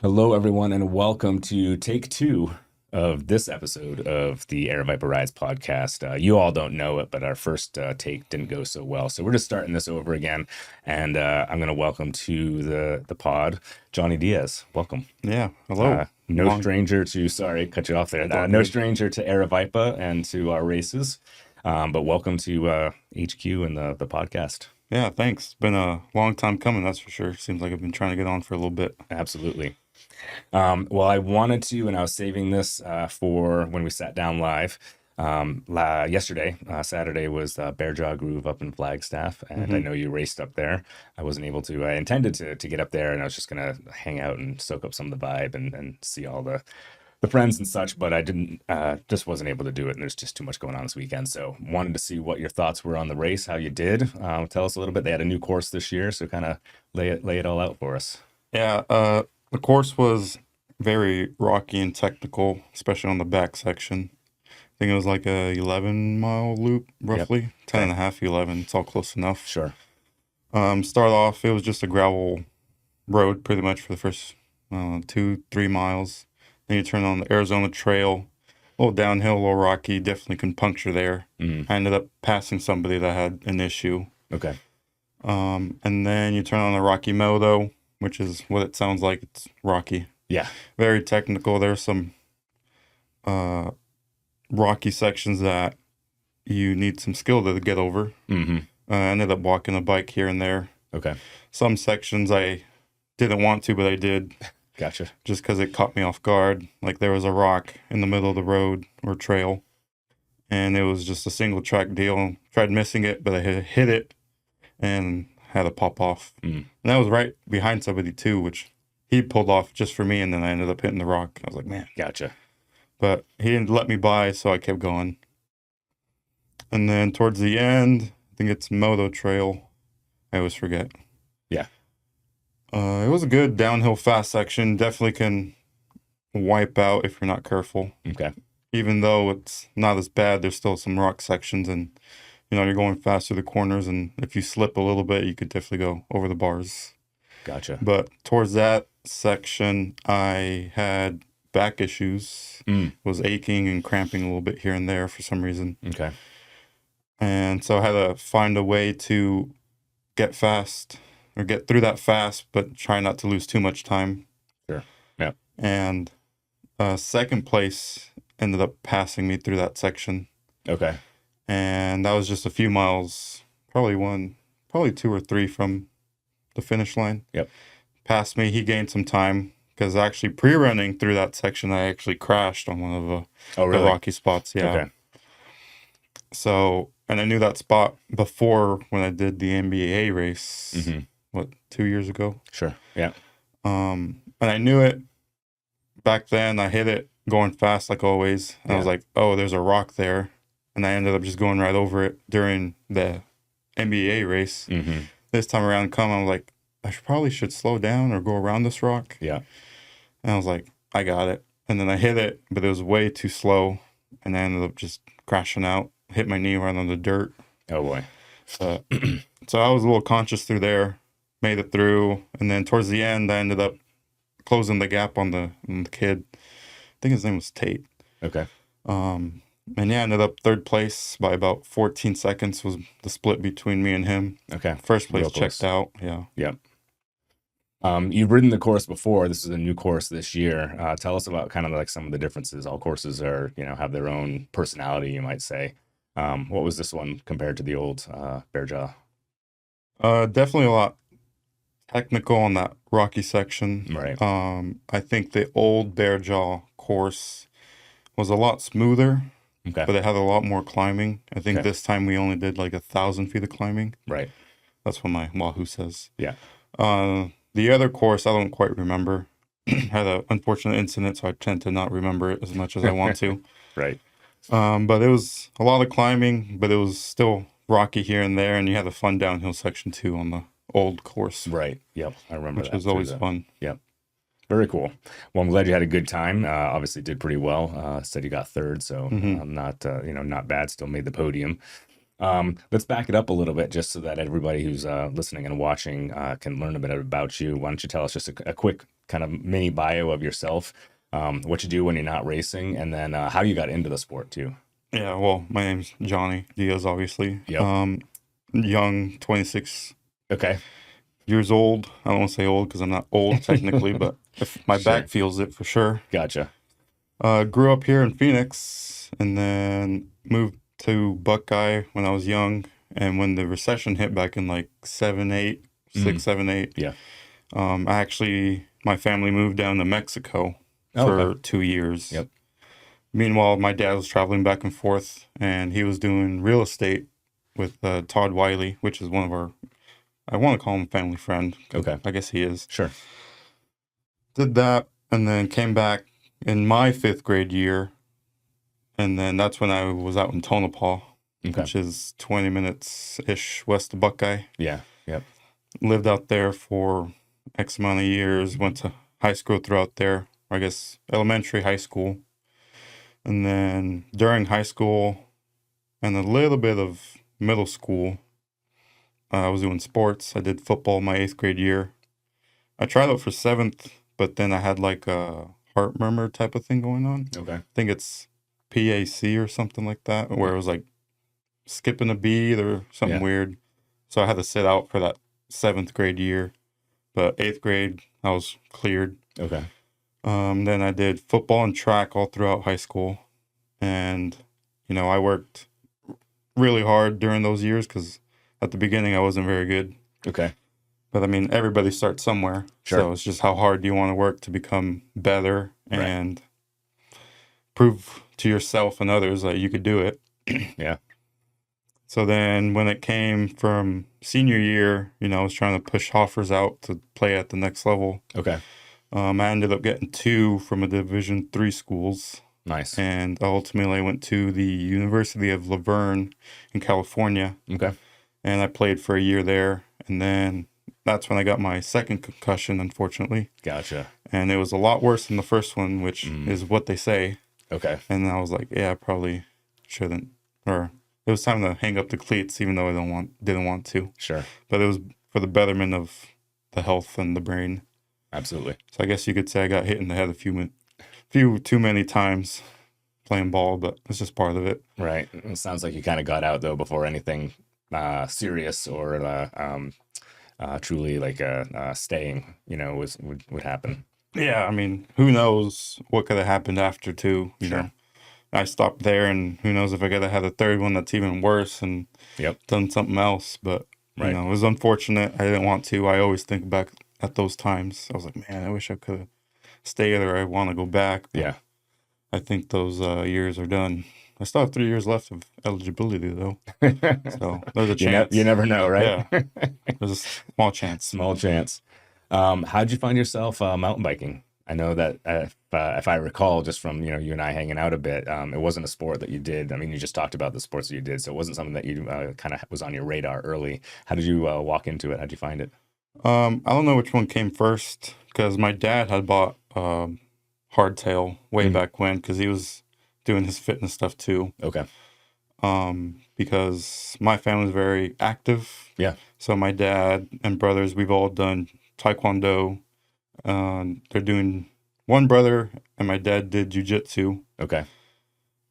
Hello, everyone, and welcome to take two of this episode of the Aravaipa Rides podcast. You all don't know it, but our first take didn't go so well, so we're just starting this over again. And I'm going to welcome to the pod Johnny Diaz. Welcome. Yeah, hello. No stranger to cut you off there. No stranger to Aravaipa and to our races, but welcome to HQ and the podcast. Yeah, thanks. It's been a long time coming, that's for sure. Seems like I've been trying to get on for a little bit. Absolutely. Well, I wanted to, and I was saving this for when we sat down live. Yesterday, Saturday was Bear Jaw Groove up in Flagstaff, and I know you raced up there. I wasn't able to. I intended to get up there, and I was just gonna hang out and soak up some of the vibe and see all the friends and such, but I didn't. Just wasn't able to do it, and there's just too much going on this weekend. So wanted to see what your thoughts were on the race, how you did. Tell us a little bit. They had a new course this year, so kind of lay it all out for us. Yeah, the course was very rocky and technical, especially on the back section. I think it was like a 11-mile loop, roughly. Yep. 10 and a half, 11. It's all close enough. Sure. Start off, it was just a gravel road pretty much for the first 2-3 miles. Then you turn on the Arizona Trail, a little downhill, a little rocky, definitely can puncture there. I ended up passing somebody that had an issue. Okay. And then you turn on the Rocky Moto, which is what it sounds like. It's rocky. Yeah. Very technical. There's some rocky sections that you need some skill to get over. I ended up walking a bike here and there. Okay. Some sections I didn't want to, but I did. Gotcha. Just because it caught me off guard. Like there was a rock in the middle of the road or trail, and it was just a single track deal. Tried missing it, but I hit it and had a pop off. And that was right behind somebody too, which he pulled off just for me, and then I ended up hitting the rock. I was like, man. Gotcha. But he didn't let me by, so I kept going. And then towards the end, I think it's Moto Trail. I always forget. Yeah. It was a good downhill fast section. Definitely can wipe out if you're not careful. Okay. Even though it's not as bad, there's still some rock sections, and you're going fast through the corners, and if you slip a little bit, you could definitely go over the bars. Gotcha. But towards that section, I had back issues. Was aching and cramping a little bit here and there for some reason. Okay. And so I had to find a way to get fast or get through that fast, but try not to lose too much time. Sure. Yeah. And second place ended up passing me through that section. Okay. And that was just a few miles, probably 2 or 3 from the finish line. Yep. Passed me. He gained some time because actually pre-running through that section, I actually crashed on one of the rocky spots. Yeah. Okay. So, and I knew that spot before when I did the NBA race, 2 years ago? Sure. Yeah. And I knew it back then. I hit it going fast like always. And I was like, oh, there's a rock there. And I ended up just going right over it during the NBA race. This time around, I was like, I probably should slow down or go around this rock. Yeah. And I was like, I got it. And then I hit it, but it was way too slow. And I ended up just crashing out, hit my knee right on the dirt. Oh, boy. So I was a little conscious through there, made it through. And then towards the end, I ended up closing the gap on the kid. I think his name was Tate. Okay. And yeah, I ended up third place by about 14 seconds was the split between me and him. Okay. First place checked out. Yeah. Yep. You've ridden the course before. This is a new course this year. Tell us about kind of like some of the differences. All courses are, have their own personality, you might say. What was this one compared to the old Bear Jaw? Definitely a lot technical on that rocky section. Right. I think the old Bear Jaw course was a lot smoother. Okay. But it had a lot more climbing. I think this time we only did like 1,000 feet of climbing. Right. That's what my Wahoo says. Yeah. The other course, I don't quite remember. Had an unfortunate incident, so I tend to not remember it as much as I want to. Right. But it was a lot of climbing, but it was still rocky here and there, and you had a fun downhill section too on the old course. Right. Yep. I remember which that. was always fun. Yep. Very cool. Well, I'm glad you had a good time. Obviously did pretty well. Said you got third, so not bad. Still made the podium. Let's back it up a little bit just so that everybody who's listening and watching can learn a bit about you. Why don't you tell us just a quick kind of mini bio of yourself, what you do when you're not racing, and then how you got into the sport too. Yeah, well, my name's Johnny Diaz, obviously. Yep. Young, 26 Okay. years old. I don't want to say old because I'm not old technically, but if my Sure. back feels it for sure. Gotcha. Grew up here in Phoenix and then moved to Buckeye when I was young. And when the recession hit back in like 7, 8, 6, 7, 8, Yeah. my family moved down to Mexico Oh, for okay. 2 years. Yep. Meanwhile, my dad was traveling back and forth, and he was doing real estate with Todd Wiley, which is one of our, I want to call him family friend. Okay. I guess he is. Sure. Did that, and then came back in my 5th grade year, and then that's when I was out in Tonopah, Okay. which is 20 minutes-ish west of Buckeye. Yeah. Yep. Lived out there for X amount of years, went to high school throughout there, I guess elementary, high school. And then during high school and a little bit of middle school, I was doing sports. I did football my 8th grade year. I tried out for 7th, but then I had like a heart murmur type of thing going on. Okay. I think it's PAC or something like that, where it was like skipping a beat or something Yeah. weird. So I had to sit out for that 7th grade year. But 8th grade, I was cleared. Okay. Then I did football and track all throughout high school. And, I worked really hard during those years because at the beginning I wasn't very good. Okay. But I mean, everybody starts somewhere. Sure. So it's just how hard do you want to work to become better Right. and prove to yourself and others that you could do it. Yeah. So then when it came from senior year, I was trying to push offers out to play at the next level. Okay. I ended up getting 2 from a Division III schools. Nice. And ultimately I went to the University of Laverne in California. Okay. And I played for a year there. And then that's when I got my second concussion, unfortunately. Gotcha. And it was a lot worse than the first one, which is what they say. Okay. And I was like, yeah, I probably shouldn't. Or it was time to hang up the cleats, even though I didn't want to. Sure. But it was for the betterment of the health and the brain. Absolutely. So I guess you could say I got hit in the head a few too many times playing ball, but it's just part of it. Right. It sounds like you kind of got out though before anything serious or truly like staying, would happen. Yeah, I mean, who knows what could have happened after too, you Sure. know. I stopped there, and who knows if I could have had a third one that's even worse and Yep. done something else. But, Right. it was unfortunate. I didn't want to. I always think back at those times. I was like, man, I wish I could have stayed or I want to go back. But Yeah. I think those years are done. I still have 3 years left of eligibility, though. So there's a chance. You never know, right? Yeah. There's a small chance. Small chance. How'd you find yourself mountain biking? I know that if I recall, just from you and I hanging out a bit, it wasn't a sport that you did. I mean, you just talked about the sports that you did, so it wasn't something that you kind of was on your radar early. How did you walk into it? How'd you find it? I don't know which one came first because my dad had bought hardtail way back when because he was doing his fitness stuff too. Okay. Because my family's very active. Yeah. So my dad and brothers, we've all done taekwondo. They're doing one brother and my dad did jujitsu. Okay.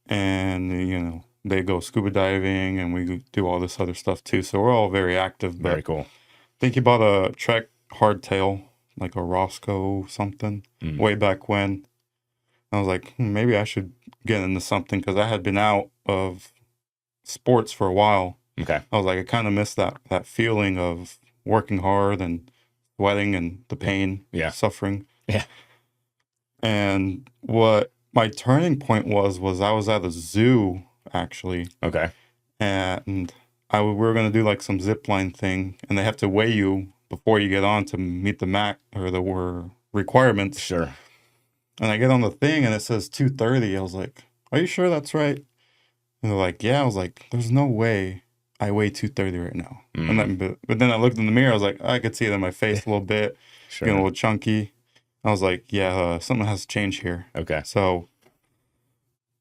And they go scuba diving and we do all this other stuff too. So we're all very active. But Very cool. I think he bought a Trek hardtail, like a Roscoe something, way back when. I was like, maybe I should get into something because I had been out of sports for a while. Okay. I was like, I kind of miss that feeling of working hard and sweating and the pain, Yeah. suffering. Yeah. And what my turning point was I was at a zoo, actually. Okay. And we were going to do like some zip line thing, and they have to weigh you before you get on to meet the requirements. Sure. And I get on the thing and it says 230. I was like, are you sure that's right? And they're like, yeah. I was like, there's no way I weigh 230 right now. And then, but then I looked in the mirror. I was like, I could see it in my face a little bit, Sure. getting a little chunky. I was like, yeah, something has to change here. Okay. So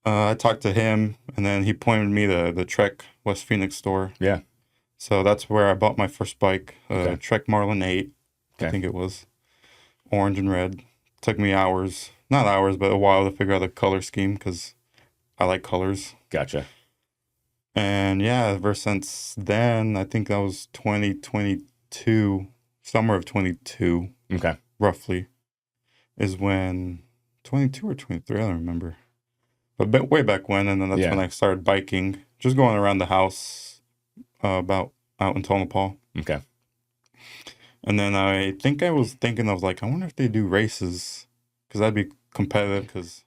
I talked to him, and then he pointed me to the Trek West Phoenix store. Yeah. So that's where I bought my first bike, Okay. Trek Marlin 8, Okay. I think it was, orange and red. Took me hours, not hours, but a while to figure out the color scheme because I like colors. Gotcha. And yeah, ever since then, I think that was 2022, summer of 22, Okay. roughly, is when 22 or 23, I don't remember. But way back when, and then that's when Yeah. I started biking, just going around the house, about out in Tonopah. Okay. And then I think I was thinking of like, I wonder if they do races, because that'd be competitive. Because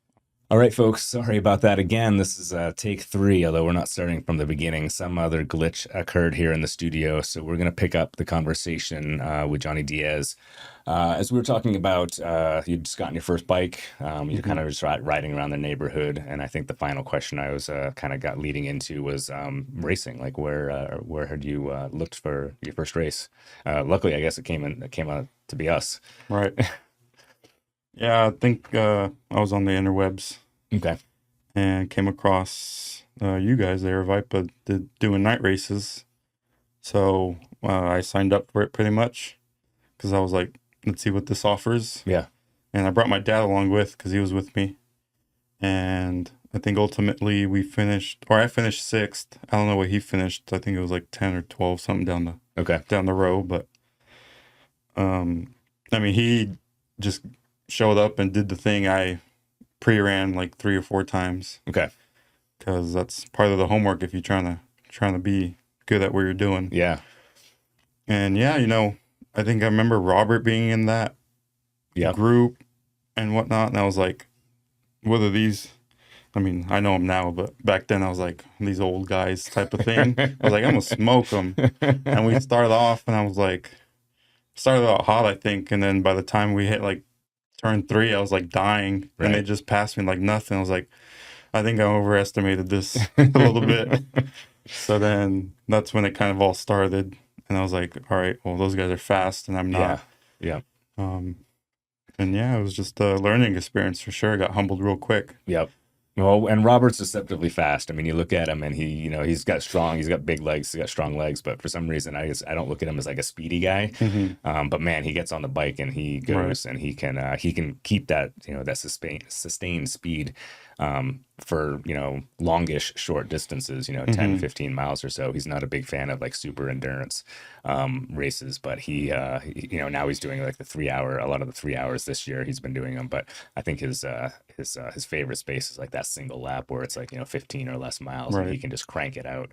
All right, folks. Sorry about that again. This is take 3, although we're not starting from the beginning. Some other glitch occurred here in the studio, so we're going to pick up the conversation with Johnny Diaz. As we were talking about, you'd just gotten your first bike. You're kind of just riding around the neighborhood, and I think the final question I was kind of got leading into was racing. Like, where had you looked for your first race? Luckily, I guess it came out to be us. right, yeah, I think I was on the interwebs Okay. and came across you guys, the Aravaipa, doing night races. So I signed up for it pretty much because I was like, let's see what this offers. Yeah. And I brought my dad along because he was with me. And I think ultimately we finished, or I finished 6th. I don't know what he finished. I think it was like 10 or 12, something down the row. But I mean, he just showed up and did the thing. I pre-ran like 3 or 4 times Okay. because that's part of the homework if you're trying to be good at what you're doing. Yeah. And yeah, I think I remember Robert being in that Yep. group and whatnot. And I was like, what are these? I mean, I know them now, but back then I was like, these old guys type of thing. I was like, I'm going to smoke them. And we started off and I was like, started out hot, I think. And then by the time we hit like turn 3, I was like dying. Right. And they just passed me like nothing. I was like, I think I overestimated this a little bit. So then that's when it kind of all started. And I was like, all right, well, those guys are fast and I'm not. Yeah. And yeah, it was just a learning experience for sure. I got humbled real quick. Yep. Well, and Robert's deceptively fast. I mean, you look at him and he's got big legs, he's got strong legs, but for some reason, I don't look at him as like a speedy guy. But man, he gets on the bike and he goes and he can keep that, that sustained speed, for, longish short distances, 10, 15 miles or so. He's not a big fan of like super endurance, races, but now he's doing like a lot of the 3 hours this year he's been doing them. But I think his favorite space is like that single lap where it's like, 15 or less miles and he can just crank it out.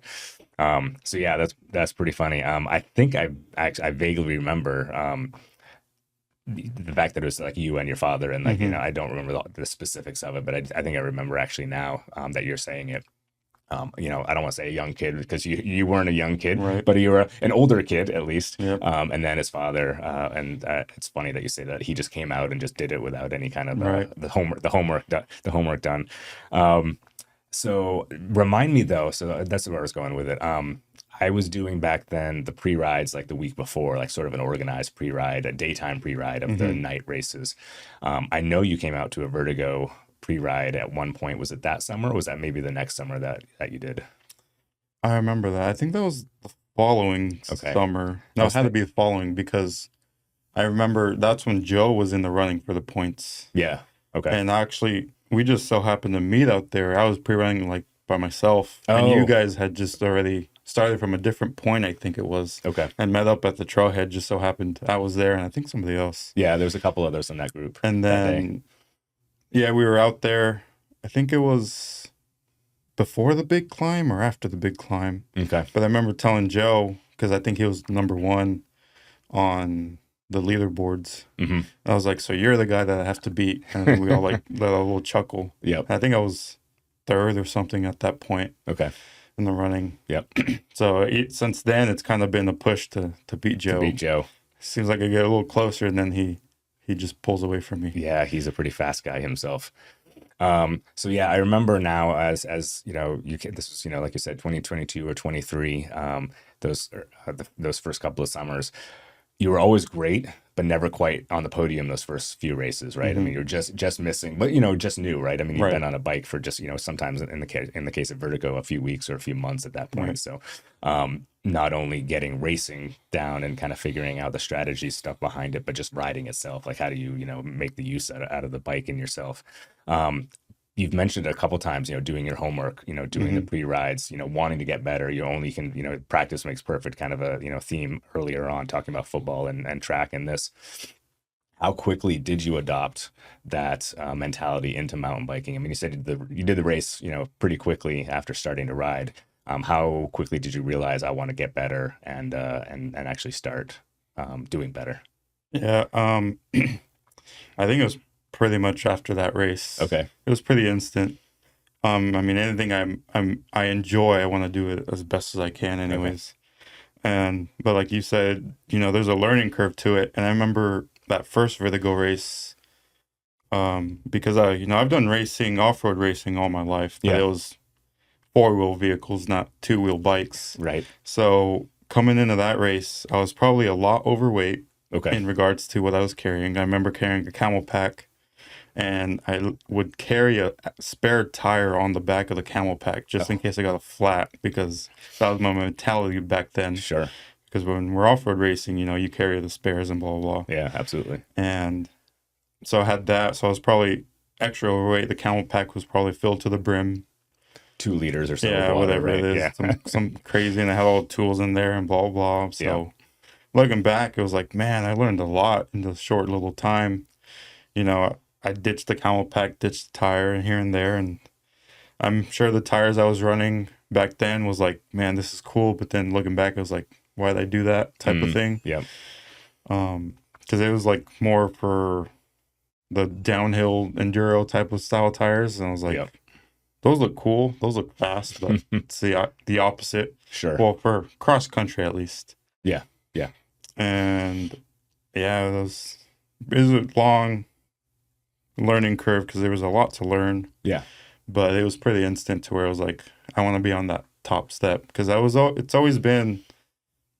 So yeah, that's pretty funny. I think I vaguely remember, the fact that it was like you and your father and like, I don't remember the specifics of it, but I think I remember actually now, that you're saying it. I don't want to say a young kid because you weren't a young kid, but you were an older kid at least. Yep. And then his father, and it's funny that you say that he just came out and just did it without any kind of the homework done. So remind me though. So that's where I was going with it. I was doing back then the pre-rides like the week before, like sort of an organized pre-ride, a daytime pre-ride of the night races. I know you came out to a Vertigo pre-ride at one point. Was it that summer or was that maybe the next summer that you did? I remember that. I think that was the following summer. No, it had to be the following because I remember that's when Joe was in the running for the points. Yeah. Okay. And actually, we just so happened to meet out there. I was pre-running like by myself. And you guys had just already started from a different point, I think it was. Okay. And met up at the trailhead. Just so happened I was there and I think somebody else. Yeah, there was a couple others in that group. And then, yeah, we were out there. I think it was before the big climb or after the big climb. Okay. But I remember telling Joe, because I think he was number 1 on the leaderboards. I was like, so you're the guy that I have to beat. And we all like let a little chuckle. Yep. I think I was 3rd or something at that point. Okay. In the running. Yep. So since then, it's kind of been a push to beat Joe. Seems like I get a little closer and then he just pulls away from me. Yeah, he's a pretty fast guy himself. So yeah, I remember now as this was, like you said, 2022 or 23, those first couple of summers. you were always great, but never quite on the podium those first few races, right? I Hmm. mean, you're just missing, but just new, right? I mean, you've been Right. on a bike for just sometimes in the case of vertigo, a few weeks or a few months at that point. Right. So, not only getting racing down and kind of figuring out the strategy stuff behind it, but just riding itself. Like, how do you make the use out of the bike and yourself? Um, you've mentioned a couple times, doing your homework, doing the Hmm. pre-rides, wanting to get better. You only can, practice makes perfect kind of a, theme earlier on talking about football and track and this. How quickly did you adopt that mentality into mountain biking? I mean, you said you did the race, pretty quickly after starting to ride. How quickly did you realize I want to get better and actually start doing better? Yeah. I think it was pretty much after that race. Okay. It was pretty instant. I mean, anything I enjoy, I want to do it as best as I can, Okay. anyways. But like you said, there's a learning curve to it. And I remember that first vertigo race, because I've done racing, off-road racing all my life, but Yeah. it was four-wheel vehicles, not two-wheel bikes. Right. So coming into that race, I was probably a lot overweight Okay. in regards to what I was carrying. I remember carrying a camel pack, and would carry a spare tire on the back of the camel pack just in Oh, case I got a flat, because that was my mentality back then. sure. Because when we're off-road racing, you carry the spares and blah, blah, blah. Yeah, absolutely. And so I had that. So I was probably extra overweight. The camel pack was probably filled to the brim. 2 liters or so of Yeah, water, whatever it right? is. Yeah. Some crazy. And I had all the tools in there and blah, blah, blah. Yeah. So looking back, it was like, man, I learned a lot in this short little time. I ditched the camel pack, ditched the tire and here and there. And I'm sure the tires I was running back then was like, man, this is cool. But then looking back, I was like, why'd I do that type of thing? Yeah. Because it was like more for the downhill enduro type of style tires. And I was like, Yep. those look cool. Those look fast, but it's the opposite. Sure. Well, for cross country at least. Yeah. Yeah. And yeah, it was a long learning curve because there was a lot to learn. Yeah. But it was pretty instant to where I was like, I want to be on that top step, because it's always been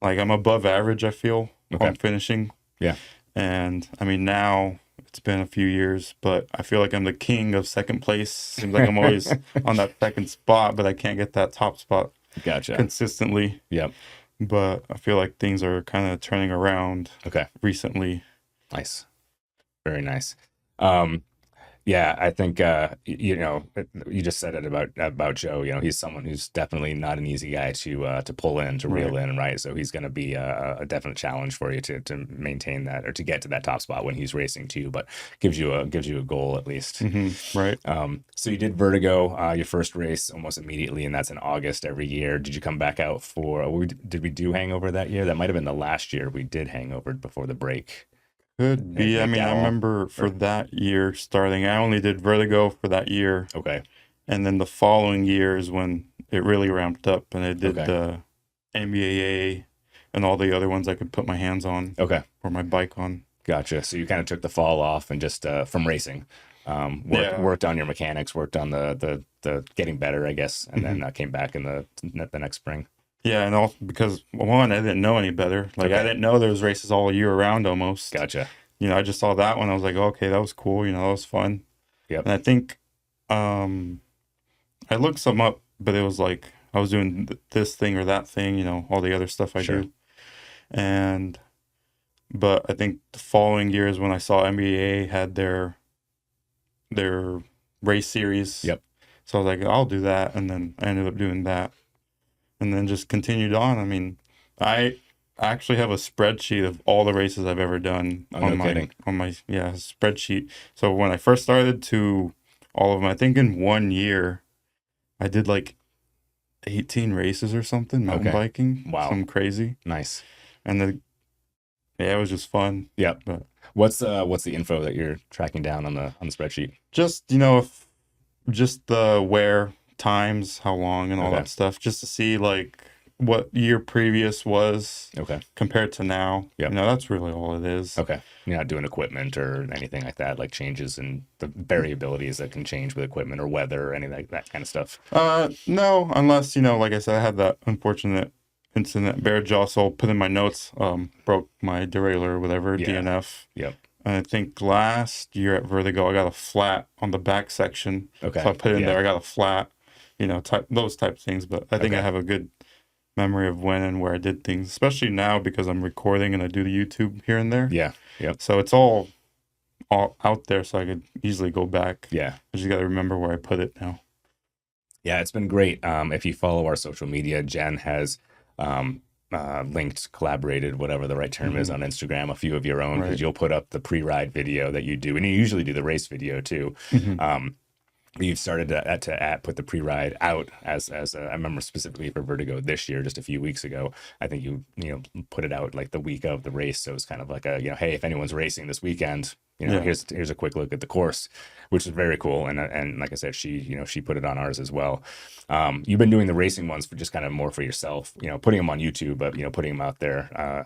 like I'm above average, I feel, Okay. on finishing. Yeah. And I mean, now it's been a few years, but I feel like I'm the king of second place. Seems like I'm always on that second spot, but I can't get that top spot Gotcha. consistently. Yep. But I feel like things are kind of turning around Okay. recently. Nice. Very nice. Yeah, I think you just said it about Joe. He's someone who's definitely not an easy guy to pull in, to reel Right. in, right? So he's going to be a definite challenge for you to maintain that or to get to that top spot when he's racing too. But gives you a goal at least. Right. So you did Vertigo, your first race almost immediately, and that's in August every year. Did you come back out for? Did we do Hangover that year? That might have been the last year we did Hangover before the break. Could be. I mean, I McDowell, remember for or- that year starting, I only did Vertigo for that year. Okay. And then the following year is when it really ramped up, and I did Okay. the MBAA and all the other ones I could put my hands on Okay. or my bike on. Gotcha. So you kind of took the fall off and just from racing, Yeah. worked on your mechanics, worked on the getting better, I guess, and then came back in the next spring. Yeah, and all because one, I didn't know any better. Like I Okay. didn't know there was races all year round almost. Gotcha. I just saw that one. I was like, okay, that was cool. That was fun. Yep. And I think I looked some up, but it was like I was doing this thing or that thing. All the other stuff I Sure. do. But I think the following year is when I saw NBA had their race series. Yep. So I was like, I'll do that, and then I ended up doing that, and then just continued on. I mean, I actually have a spreadsheet of all the races I've ever done Oh, no kidding. on my spreadsheet. So when I first started to all of them, I think in 1 year I did like 18 races or something, mountain Okay. biking. Wow. Something crazy. Nice. And then it was just fun. Yep. But What's the info that you're tracking down on the spreadsheet? just, if just the wear times, how long and all Okay. that stuff, just to see like what year previous was Okay. compared to now. Yep. That's really all it is. Okay. You're not doing equipment or anything like that, like changes in the variabilities that can change with equipment or weather or anything like that kind of stuff. No, unless, like I said, I had that unfortunate incident. Bear jaw, so I'll put in my notes. Broke my derailleur or whatever, Yeah. DNF. Yep. And I think last year at Vertigo, I got a flat on the back section. Okay. So I put in Yeah. there, I got a flat, those type of things. But I think I Okay. have a good memory of when and where I did things, especially now because I'm recording and I do the YouTube here and there. Yeah. Yep. So it's all out there, so I could easily go back. Yeah. I just got to remember where I put it now. Yeah, it's been great. If you follow our social media, Jen has linked, collaborated, whatever the right term is, on Instagram, a few of your own, because Right. you'll put up the pre-ride video that you do, and you usually do the race video too. You've started to put the pre-ride out as I remember specifically for Vertigo this year, just a few weeks ago. I think you put it out like the week of the race, so it's kind of like a hey, if anyone's racing this weekend, Yeah. here's a quick look at the course, which is very cool. And like I said, she put it on ours as well. You've been doing the racing ones for just kind of more for yourself, putting them on YouTube, but putting them out there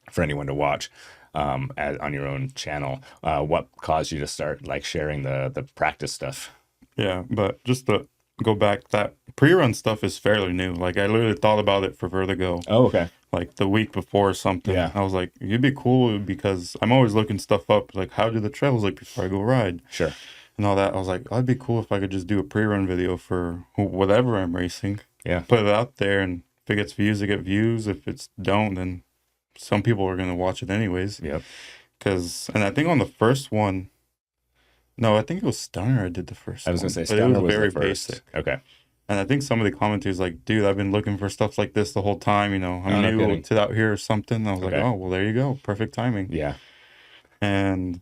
for anyone to watch. On your own channel, what caused you to start like sharing the practice stuff? Yeah, but just to go back, that pre-run stuff is fairly new. Like I literally thought about it for Vertigo, Oh, okay. like the week before or something. Yeah. I was like, it'd be cool because I'm always looking stuff up, like how do the trails look before I go ride Sure. and all that. I was like, oh, it'd be cool if I could just do a pre-run video for whatever I'm racing. Yeah. Put it out there, and if it gets views, it get views. If it's don't, then some people are gonna watch it anyways. Yep. And I think on the first one, no, I think it was Stunner I did the first I was one. gonna say but Stunner it was was very the first. basic. Okay. And I think some of the commenters like, dude, I've been looking for stuff like this the whole time. Oh, I'm no new kidding. to out here or something. I was Okay. like, oh, well, there you go. Perfect timing. Yeah. And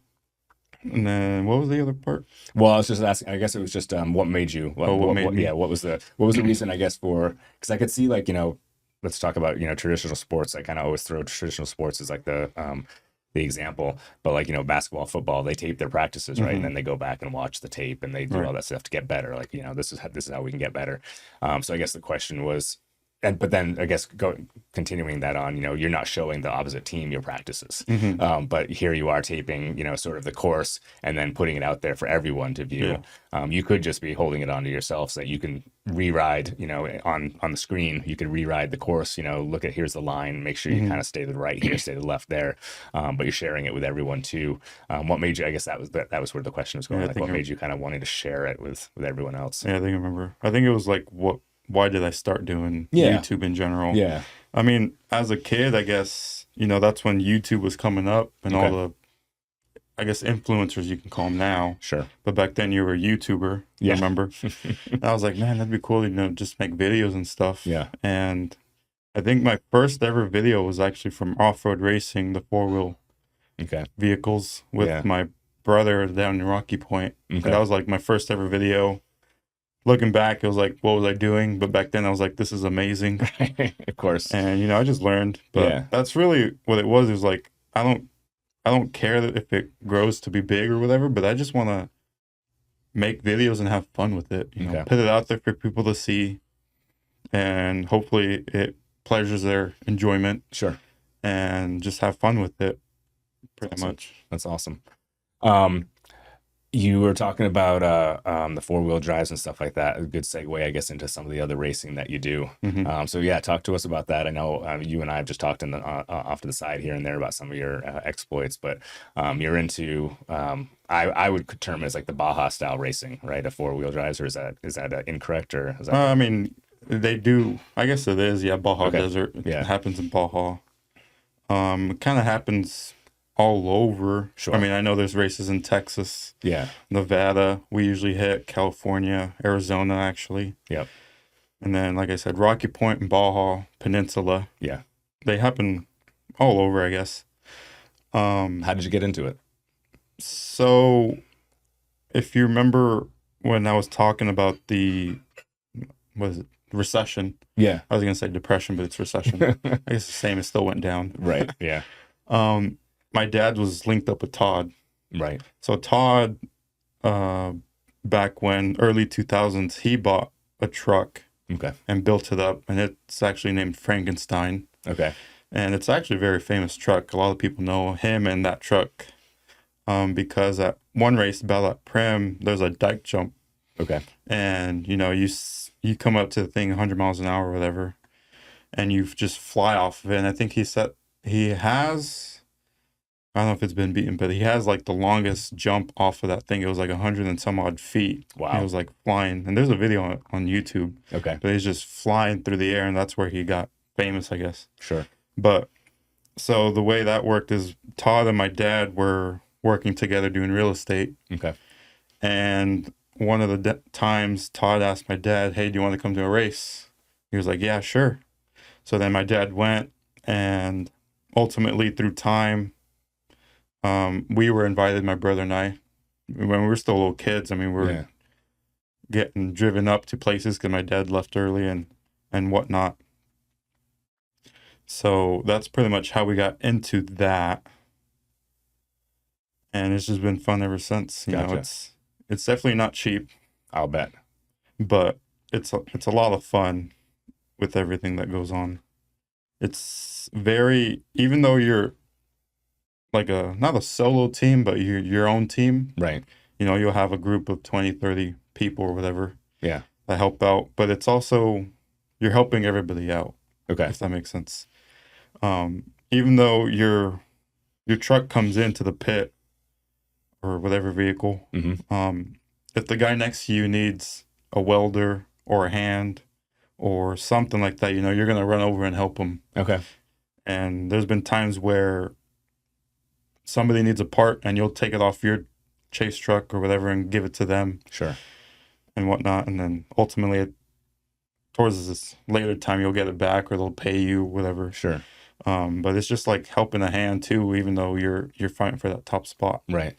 then what was the other part? Well, I was just asking. I guess it was just what made you? What made me? Yeah. What was the reason? I guess for because I could see like let's talk about traditional sports. I kind of always throw traditional sports as like the example, but like basketball, football, they tape their practices, right, and then they go back and watch the tape and they do Right. all that stuff to get better. Like this is how we can get better. So I guess the question was, but then I guess continuing that on, you're not showing the opposite team your practices, but here you are taping, sort of the course and then putting it out there for everyone to view. You could just be holding it onto yourself so that you can re-ride, on the screen. You could re-ride the course. Look at here's the line. Make sure you kind of stay to the right here, stay to the left there. But you're sharing it with everyone too. What made you? I guess that was where the question was going. Yeah, like, what made you kind of wanting to share it with everyone else? Yeah, I think I remember. I think it was like why did I start doing YouTube in general? Yeah. I mean, as a kid, I guess, that's when YouTube was coming up and all the, I guess, influencers you can call them now. Sure. But back then you were a YouTuber, Yeah. remember? And I was like, man, that'd be cool, just make videos and stuff. Yeah. And I think my first ever video was actually from off-road racing, the four-wheel vehicles with my brother down in Rocky Point. Okay. That was like my first ever video. Looking back, it was like, what was I doing? But back then I was like, this is amazing. Of course. And, I just learned. But that's really what it was. It was like, I don't care that if it grows to be big or whatever, but I just want to make videos and have fun with it. Put it out there for people to see. And hopefully it pleasures their enjoyment. Sure. And just have fun with it. Pretty much. That's awesome. You were talking about the four-wheel drives and stuff like that. A good segue, I guess, into some of the other racing that you do. So yeah, talk to us about that. I know you and I have just talked off to the side here and there about some of your exploits, but you're into I would term it as like the Baja style racing, right? A four-wheel drives, or is that incorrect, or is that? I mean, they do. I guess it is. Yeah, Baja Okay. Desert. It Yeah. happens in Baja. It kind of happens all over. Sure. I mean, I know there's races in Texas, Yeah. Nevada. We usually hit California, Arizona, actually. Yep. And then, like I said, Rocky Point and Baja Peninsula. Yeah. They happen all over, I guess. How did you get into it? So, if you remember when I was talking about what is it, recession? Yeah. I was going to say depression, but it's recession. I guess it's the same. It still went down. Right. Yeah. My dad was linked up with Todd. Right. So Todd, back when early 2000s, he bought a truck Okay. and built it up, and it's actually named Frankenstein. Okay. And it's actually a very famous truck. A lot of people know him and that truck because at one race, Bella Prim, there's a dike jump. Okay. And, you come up to the thing 100 miles an hour or whatever, and you just fly off of it. And I think he has, I don't know if it's been beaten, but he has like the longest jump off of that thing. It was like 100 and some odd feet. Wow. It was like flying, and there's a video on YouTube. Okay. But he's just flying through the air, and that's where he got famous, I guess. Sure. But so the way that worked is Todd and my dad were working together doing real estate. Okay. And one of the times Todd asked my dad, "Hey, do you want to come to a race?" He was like, "Yeah, sure." So then my dad went, and ultimately through time, we were invited, my brother and I, when we were still little kids. I mean, we were getting driven up to places because my dad left early and whatnot. So that's pretty much how we got into that. And it's just been fun ever since. You know, it's definitely not cheap. I'll bet. But it's a lot of fun with everything that goes on. It's very, even though you're like not a solo team, but you're your own team. Right. You know, you'll have a group of 20, 30 people or whatever. Yeah. That help out. But it's also, you're helping everybody out. Okay. If that makes sense. Even though your truck comes into the pit or whatever vehicle, if the guy next to you needs a welder or a hand or something like that, you know, you're going to run over and help him. Okay. And there's been times where somebody needs a part and you'll take it off your chase truck or whatever and give it to them. Sure. And whatnot. And then ultimately, towards this later time, you'll get it back or they'll pay you, whatever. Sure. But it's just like helping a hand too, even though you're fighting for that top spot. Right.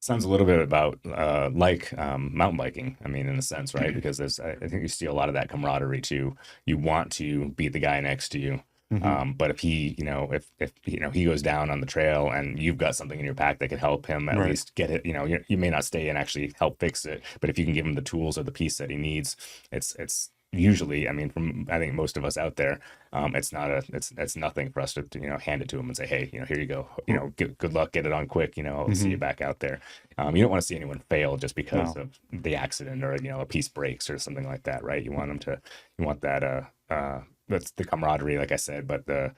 Sounds a little bit about mountain biking. I mean, in a sense, right? Because I think you see a lot of that camaraderie too. You want to beat the guy next to you, but if he, you know, if you know he goes down on the trail and you've got something in your pack that could help him at least get it, you know, you may not stay and actually help fix it, but if you can give him the tools or the piece that he needs, it's usually, I mean, from I think most of us out there, it's nothing for us to you know hand it to him and say, hey, you know, here you go, you know, good luck, get it on quick, you know, I'll see you back out there. You don't want to see anyone fail just because of the accident or you know a piece breaks or something like that, right? You want that that's the camaraderie, like I said, but the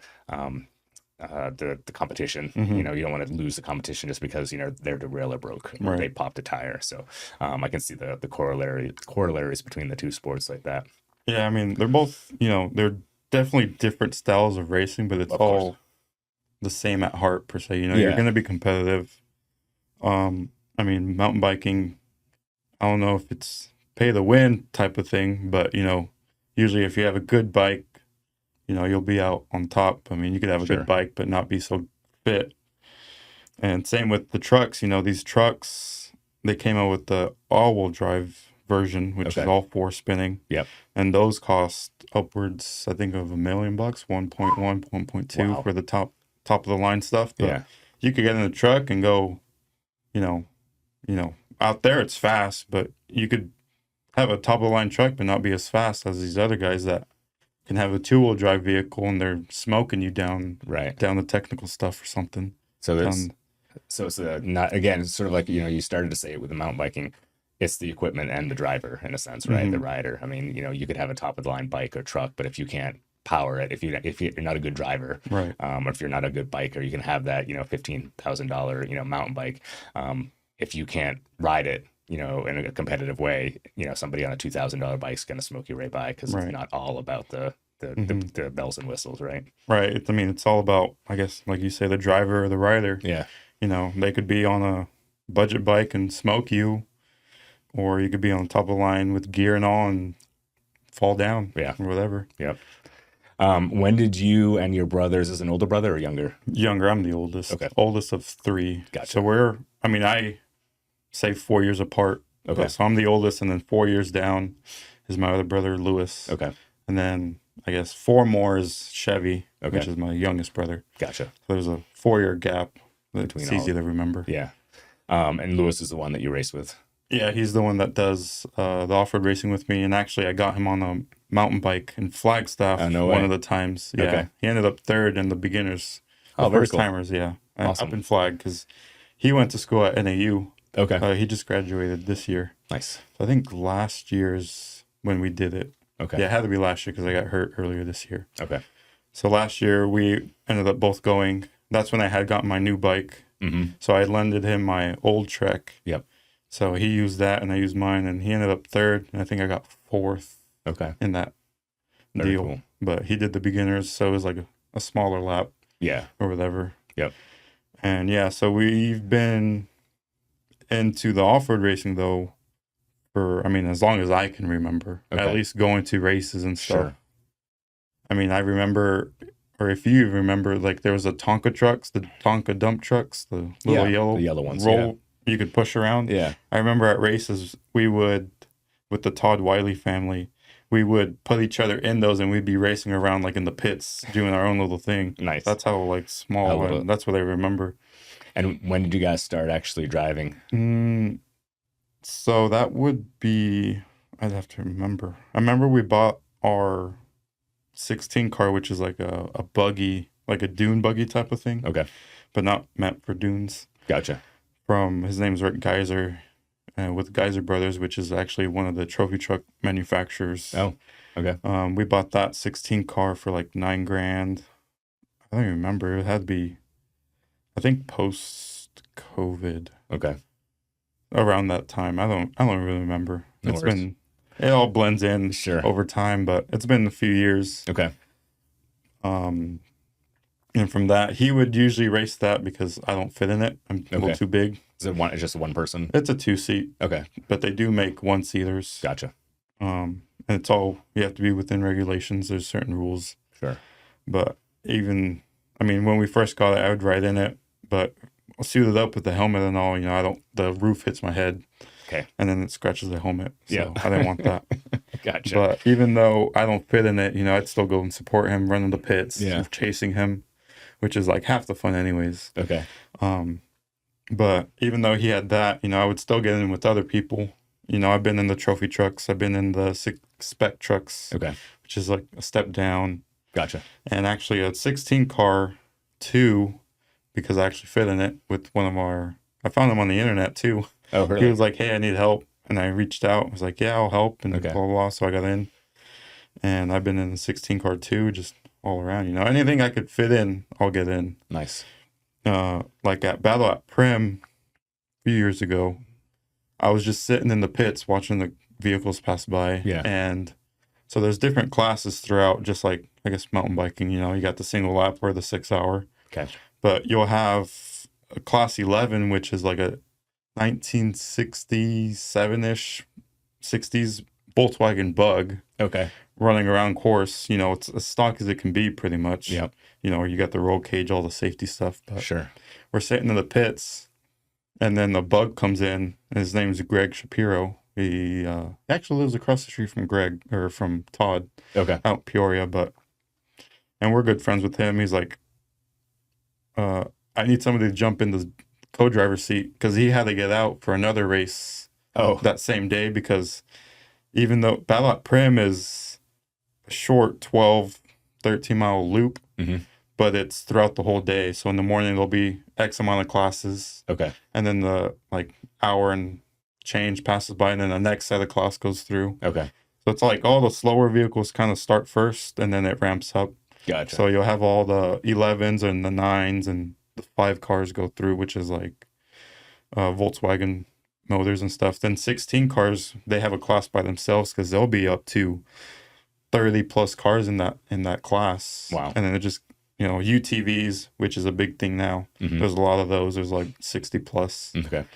competition, you know, you don't want to lose the competition just because, you know, their derailleur broke or they popped a tire. So I can see the corollaries between the two sports like that. Yeah, I mean, they're both, you know, they're definitely different styles of racing, but it's all the same at heart per se. You know, you're going to be competitive. I mean, mountain biking, I don't know if it's pay to win type of thing, but, you know, usually if you have a good bike, you know, you'll be out on top. I mean, you could have a good bike, but not be so fit. And same with the trucks. You know, these trucks, they came out with the all-wheel drive version, which is all four spinning. Yep. And those cost upwards, I think, of $1 million, 1.1, 1.2 for the top of the line stuff. But you could get in a truck and go, you know, out there it's fast, but you could have a top of the line truck but not be as fast as these other guys that can have a 2-wheel drive vehicle and they're smoking you down the technical stuff or something. So it's not, again, it's sort of like, you know, you started to say it with the mountain biking. It's the equipment and the driver in a sense, right? The rider. I mean, you know, you could have a top of the line bike or truck, but if you can't power it, if you're not a good driver, or if you're not a good biker, you can have that, you know, $15,000, you know, mountain bike. If you can't ride it, you know, in a competitive way, you know, somebody on a $2,000 bike is going to smoke you right by because it's not all about the bells and whistles, right? Right. I mean, it's all about, I guess, like you say, the driver or the rider. Yeah. You know, they could be on a budget bike and smoke you, or you could be on top of the line with gear and all and fall down. Yeah. Or whatever. Yep. When did you and your brothers, is an older brother or younger? Younger. I'm the oldest. Okay. Oldest of 3. Gotcha. So I say 4 years apart. Okay. So I'm the oldest, and then 4 years down is my other brother, Lewis. Okay. And then I guess 4 more is Chevy, which is my youngest brother. Gotcha. So there's a 4-year gap. Between it's easy to remember. Yeah. And Lewis is the one that you race with. Yeah, he's the one that does the off-road racing with me. And actually, I got him on a mountain bike in Flagstaff one of the times. Yeah. Okay. He ended up 3rd in the beginners. The very first cool. timers, yeah. Awesome. Up in Flag, because he went to school at NAU. Okay. He just graduated this year. Nice. So I think last year's when we did it. Okay. Yeah, it had to be last year because I got hurt earlier this year. Okay. So last year we ended up both going. That's when I had gotten my new bike. Mm-hmm. So I lended him my old Trek. Yep. So he used that and I used mine, and he ended up third. And I think I got fourth Okay. in that Very deal. cool. But he did the beginners, so it was like a smaller lap Yeah. or whatever. Yep. And yeah, so we've been into the off-road racing though for, I mean, as long as I can remember. Okay. At least going to races and stuff. Sure. I mean, I remember, or if you remember, like there was the Tonka trucks, the Tonka dump trucks, the little The yellow ones. roll you could push around. Yeah. I remember at races we would, with the Todd Wiley family, we would put each other in those and we'd be racing around like in the pits doing our own little thing. Nice. That's how like small, and that's what I remember. And when did you guys start actually driving? So that would be, I'd have to remember. I remember we bought our 16 car, which is like a buggy, like a dune buggy type of thing. Okay. But not meant for dunes. Gotcha. From, his name's Rick Geyser, with Geyser Brothers, which is actually one of the trophy truck manufacturers. Oh, okay. We bought that 16 car for like $9,000. I don't even remember. It had to be, I think, post-COVID. Okay. Around that time. I don't really remember. No It's worries. been, it all blends in over time, but it's been a few years. Okay. And from that, he would usually race that because I don't fit in it. I'm a little too big. Is it it's just one person? It's a 2-seat. Okay. But they do make 1-seaters. Gotcha. And it's all, you have to be within regulations. There's certain rules. Sure. But even, I mean, when we first got it, I would ride in it, but suited up with the helmet and all, the roof hits my head. Okay. And then it scratches the helmet. So Yeah. I didn't want that. Gotcha. But even though I don't fit in it, I'd still go and support him, running the pits, Yeah. chasing him, which is like half the fun anyways. Okay. But even though he had that, I would still get in with other people. I've been in the trophy trucks. I've been in the spec trucks, Okay. which is like a step down. Gotcha. And actually a 16 car too, because I actually fit in it with one of I found him on the internet too. Oh, really? He was like, hey, I need help. And I reached out. I was like, yeah, I'll help. And Okay. blah, blah, blah. So I got in. And I've been in the 16 car too, just all around. Anything I could fit in, I'll get in. Nice. Like at Battle at Prim a few years ago, I was just sitting in the pits watching the vehicles pass by. Yeah. And so there's different classes throughout, just like, I guess, mountain biking. You got the single lap or the 6 hour. Okay. But you'll have a class 11, which is like a 1967-ish, 60s Volkswagen Bug. Okay. Running around course. It's as stock as it can be pretty much. Yep. You got the roll cage, all the safety stuff. But Sure. we're sitting in the pits, and then the Bug comes in, and his name's Greg Shapiro. He actually lives across the street from from Todd. Okay. Out in Peoria, and we're good friends with him. He's like, I need somebody to jump in the co-driver's seat, because he had to get out for another race that same day, because even though Battle at Prim is a short 12, 13-mile loop, Mm-hmm. but it's throughout the whole day. So in the morning, there'll be X amount of classes, Okay. and then the hour and change passes by, and then the next set of class goes through. Okay. So it's like all the slower vehicles kind of start first, and then it ramps up. Gotcha. So you'll have all the 11s and the 9s and the 5 cars go through, which is like Volkswagen motors and stuff. Then 16 cars, they have a class by themselves, because they'll be up to 30 plus cars in that class. Wow. And then it just, UTVs, which is a big thing now. Mm-hmm. There's a lot of those. There's like 60 plus. Okay.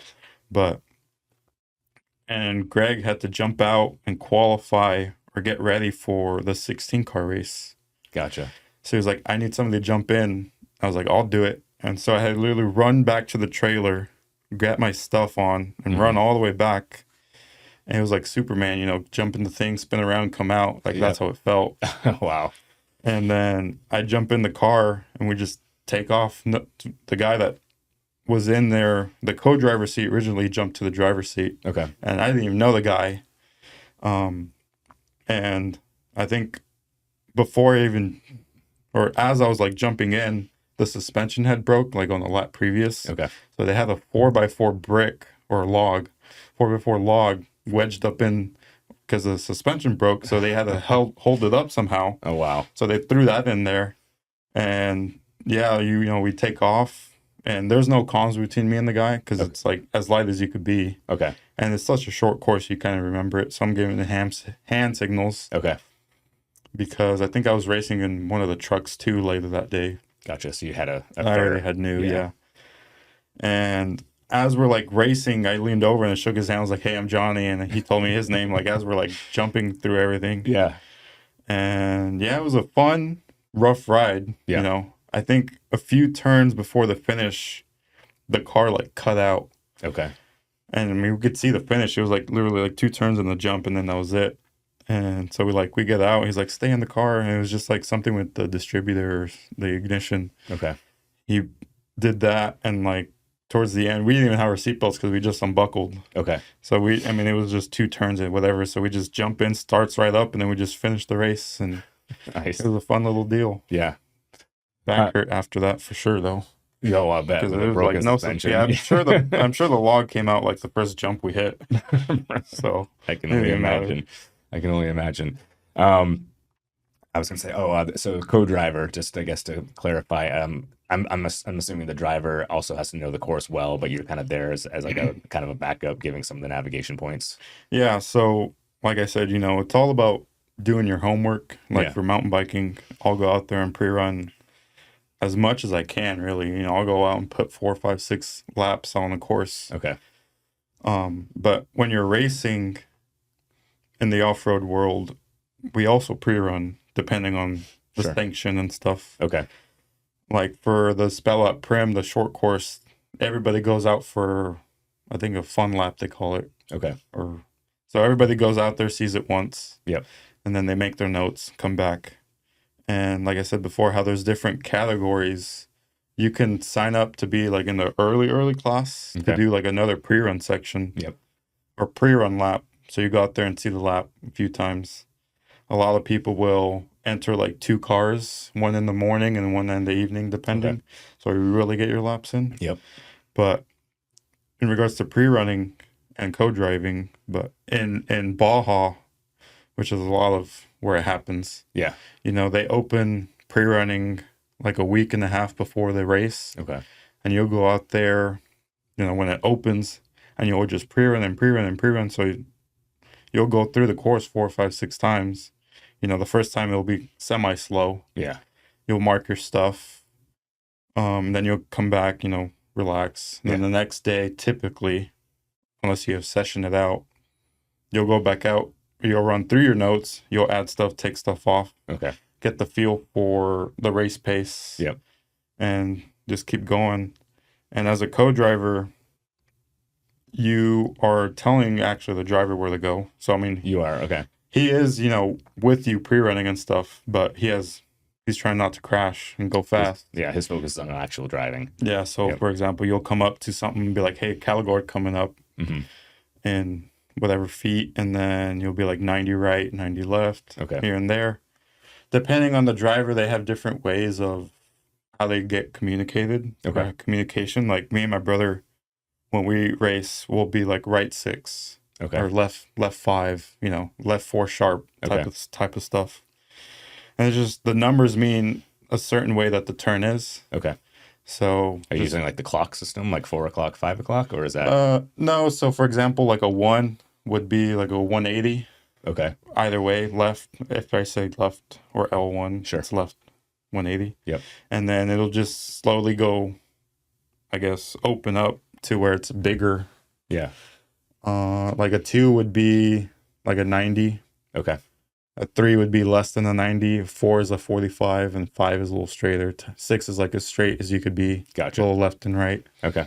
And Greg had to jump out and qualify or get ready for the 16 car race. Gotcha. So he was like, I need somebody to jump in. I was like, I'll do it. And so I had to literally run back to the trailer, get my stuff on, and run all the way back. And it was like Superman, jump in the thing, spin around, come out. Like, that's how it felt. Wow. And then I jump in the car, and we just take off. The guy that was in there, the co-driver's seat, originally jumped to the driver's seat. Okay. And I didn't even know the guy. And I think before I even, or as I was like jumping in, the suspension had broke like on the lap previous. Okay. So they had a 4x4 brick or log, 4x4 log wedged up in because the suspension broke, so they had to hold it up somehow. Oh, wow. So they threw that in there, and yeah, you know, we take off, and there's no comms between me and the guy because it's like as light as you could be. Okay. And it's such a short course, you kind of remember it. So I'm giving the hand signals. Okay. Because I think I was racing in one of the trucks too later that day. Gotcha. So you had a I already had new, yeah. And as we're like racing, I leaned over and I shook his hand. I was like, "Hey, I'm Johnny," and he told me his name. Like as we're like jumping through everything. Yeah. And yeah, it was a fun, rough ride. Yeah. You know, I think a few turns before the finish, the car like cut out. Okay. And I mean, we could see the finish. It was like literally like 2 turns in the jump, and then that was it. And so we get out. He's like, "Stay in the car." And it was just like something with the distributor, the ignition. Okay. He did that, and like towards the end, we didn't even have our seatbelts because we just unbuckled. Okay. So I mean, it was just 2 turns and whatever. So we just jump in, starts right up, and then we just finished the race, and Nice. it was a fun little deal. Yeah. Back hurt after that for sure, though. Oh, I bet. Because With it a was broken like no suspension. Yeah, I'm sure the log came out like the first jump we hit. So I can it only didn't matter. imagine. I can only imagine. I was gonna say, so co-driver. Just I guess to clarify, I'm assuming the driver also has to know the course well, but you're kind of there as like a kind of a backup, giving some of the navigation points. Yeah, so like I said, you know, it's all about doing your homework. Like Yeah. for mountain biking, I'll go out there and pre-run as much as I can, really. You know, I'll go out and put 4, 5, 6 laps on the course. Okay. But when you're racing in the off-road world, we also pre-run depending on the Sure. sanction and stuff. Okay. Like for the Spell Up Prim, the short course, everybody goes out for, I think, a fun lap, they call it. Okay. So everybody goes out there, sees it once. Yep. And then they make their notes, come back. And like I said before, how there's different categories. You can sign up to be like in the early class to Okay. do like another pre-run section. Yep. Or pre-run lap. So you go out there and see the lap a few times. A lot of people will enter like 2 cars, one in the morning and one in the evening, depending. Okay. So you really get your laps in. Yep. But in regards to pre-running and co-driving, but in Baja, which is a lot of where it happens, Yeah. you know, they open pre-running like a week and a half before the race. Okay. And you'll go out there, you know, when it opens, and you'll just pre-run and pre-run and pre-run. So you'll go through the course 4, 5, 6 times. You know, the first time it'll be semi-slow. Yeah. You'll mark your stuff. Then you'll come back, you know, relax. And then the next day, typically, unless you have sessioned it out, you'll go back out. You'll run through your notes. You'll add stuff, take stuff off. Okay. Get the feel for the race pace. Yep. And just keep going. And as a co-driver, you are telling actually the driver where to go. So, I mean, You are. Okay. he is, you know, with you pre-running and stuff, but he's trying not to crash and go fast. Yeah. His focus is on actual driving. Yeah. So, Yep. for example, you'll come up to something and be like, "Hey, Caligord coming up," Mm-hmm. in whatever feet, and then you'll be like 90 right, 90 left, Okay. here and there. Depending on the driver, they have different ways of how they get communicated. Okay. Communication. Like me and my brother, when we race, we'll be like right 6 Okay. or left 5. You know, left 4 sharp type Okay. type of stuff. And it's just the numbers mean a certain way that the turn is. Okay. So Are you just- using like the clock system, like 4 o'clock, 5 o'clock, or is that no. So for example, like a 1 would be like a 180. okay? Either way, left, if I say left or L1, Sure. it's left 180. Yep. And then it'll just slowly go, I guess, open up to where it's bigger. Yeah. Like a 2 would be like a 90. Okay. A 3 would be less than a 90. 4 is a 45, and 5 is a little straighter. 6 is like as straight as you could be. A Gotcha. little left and right. Okay.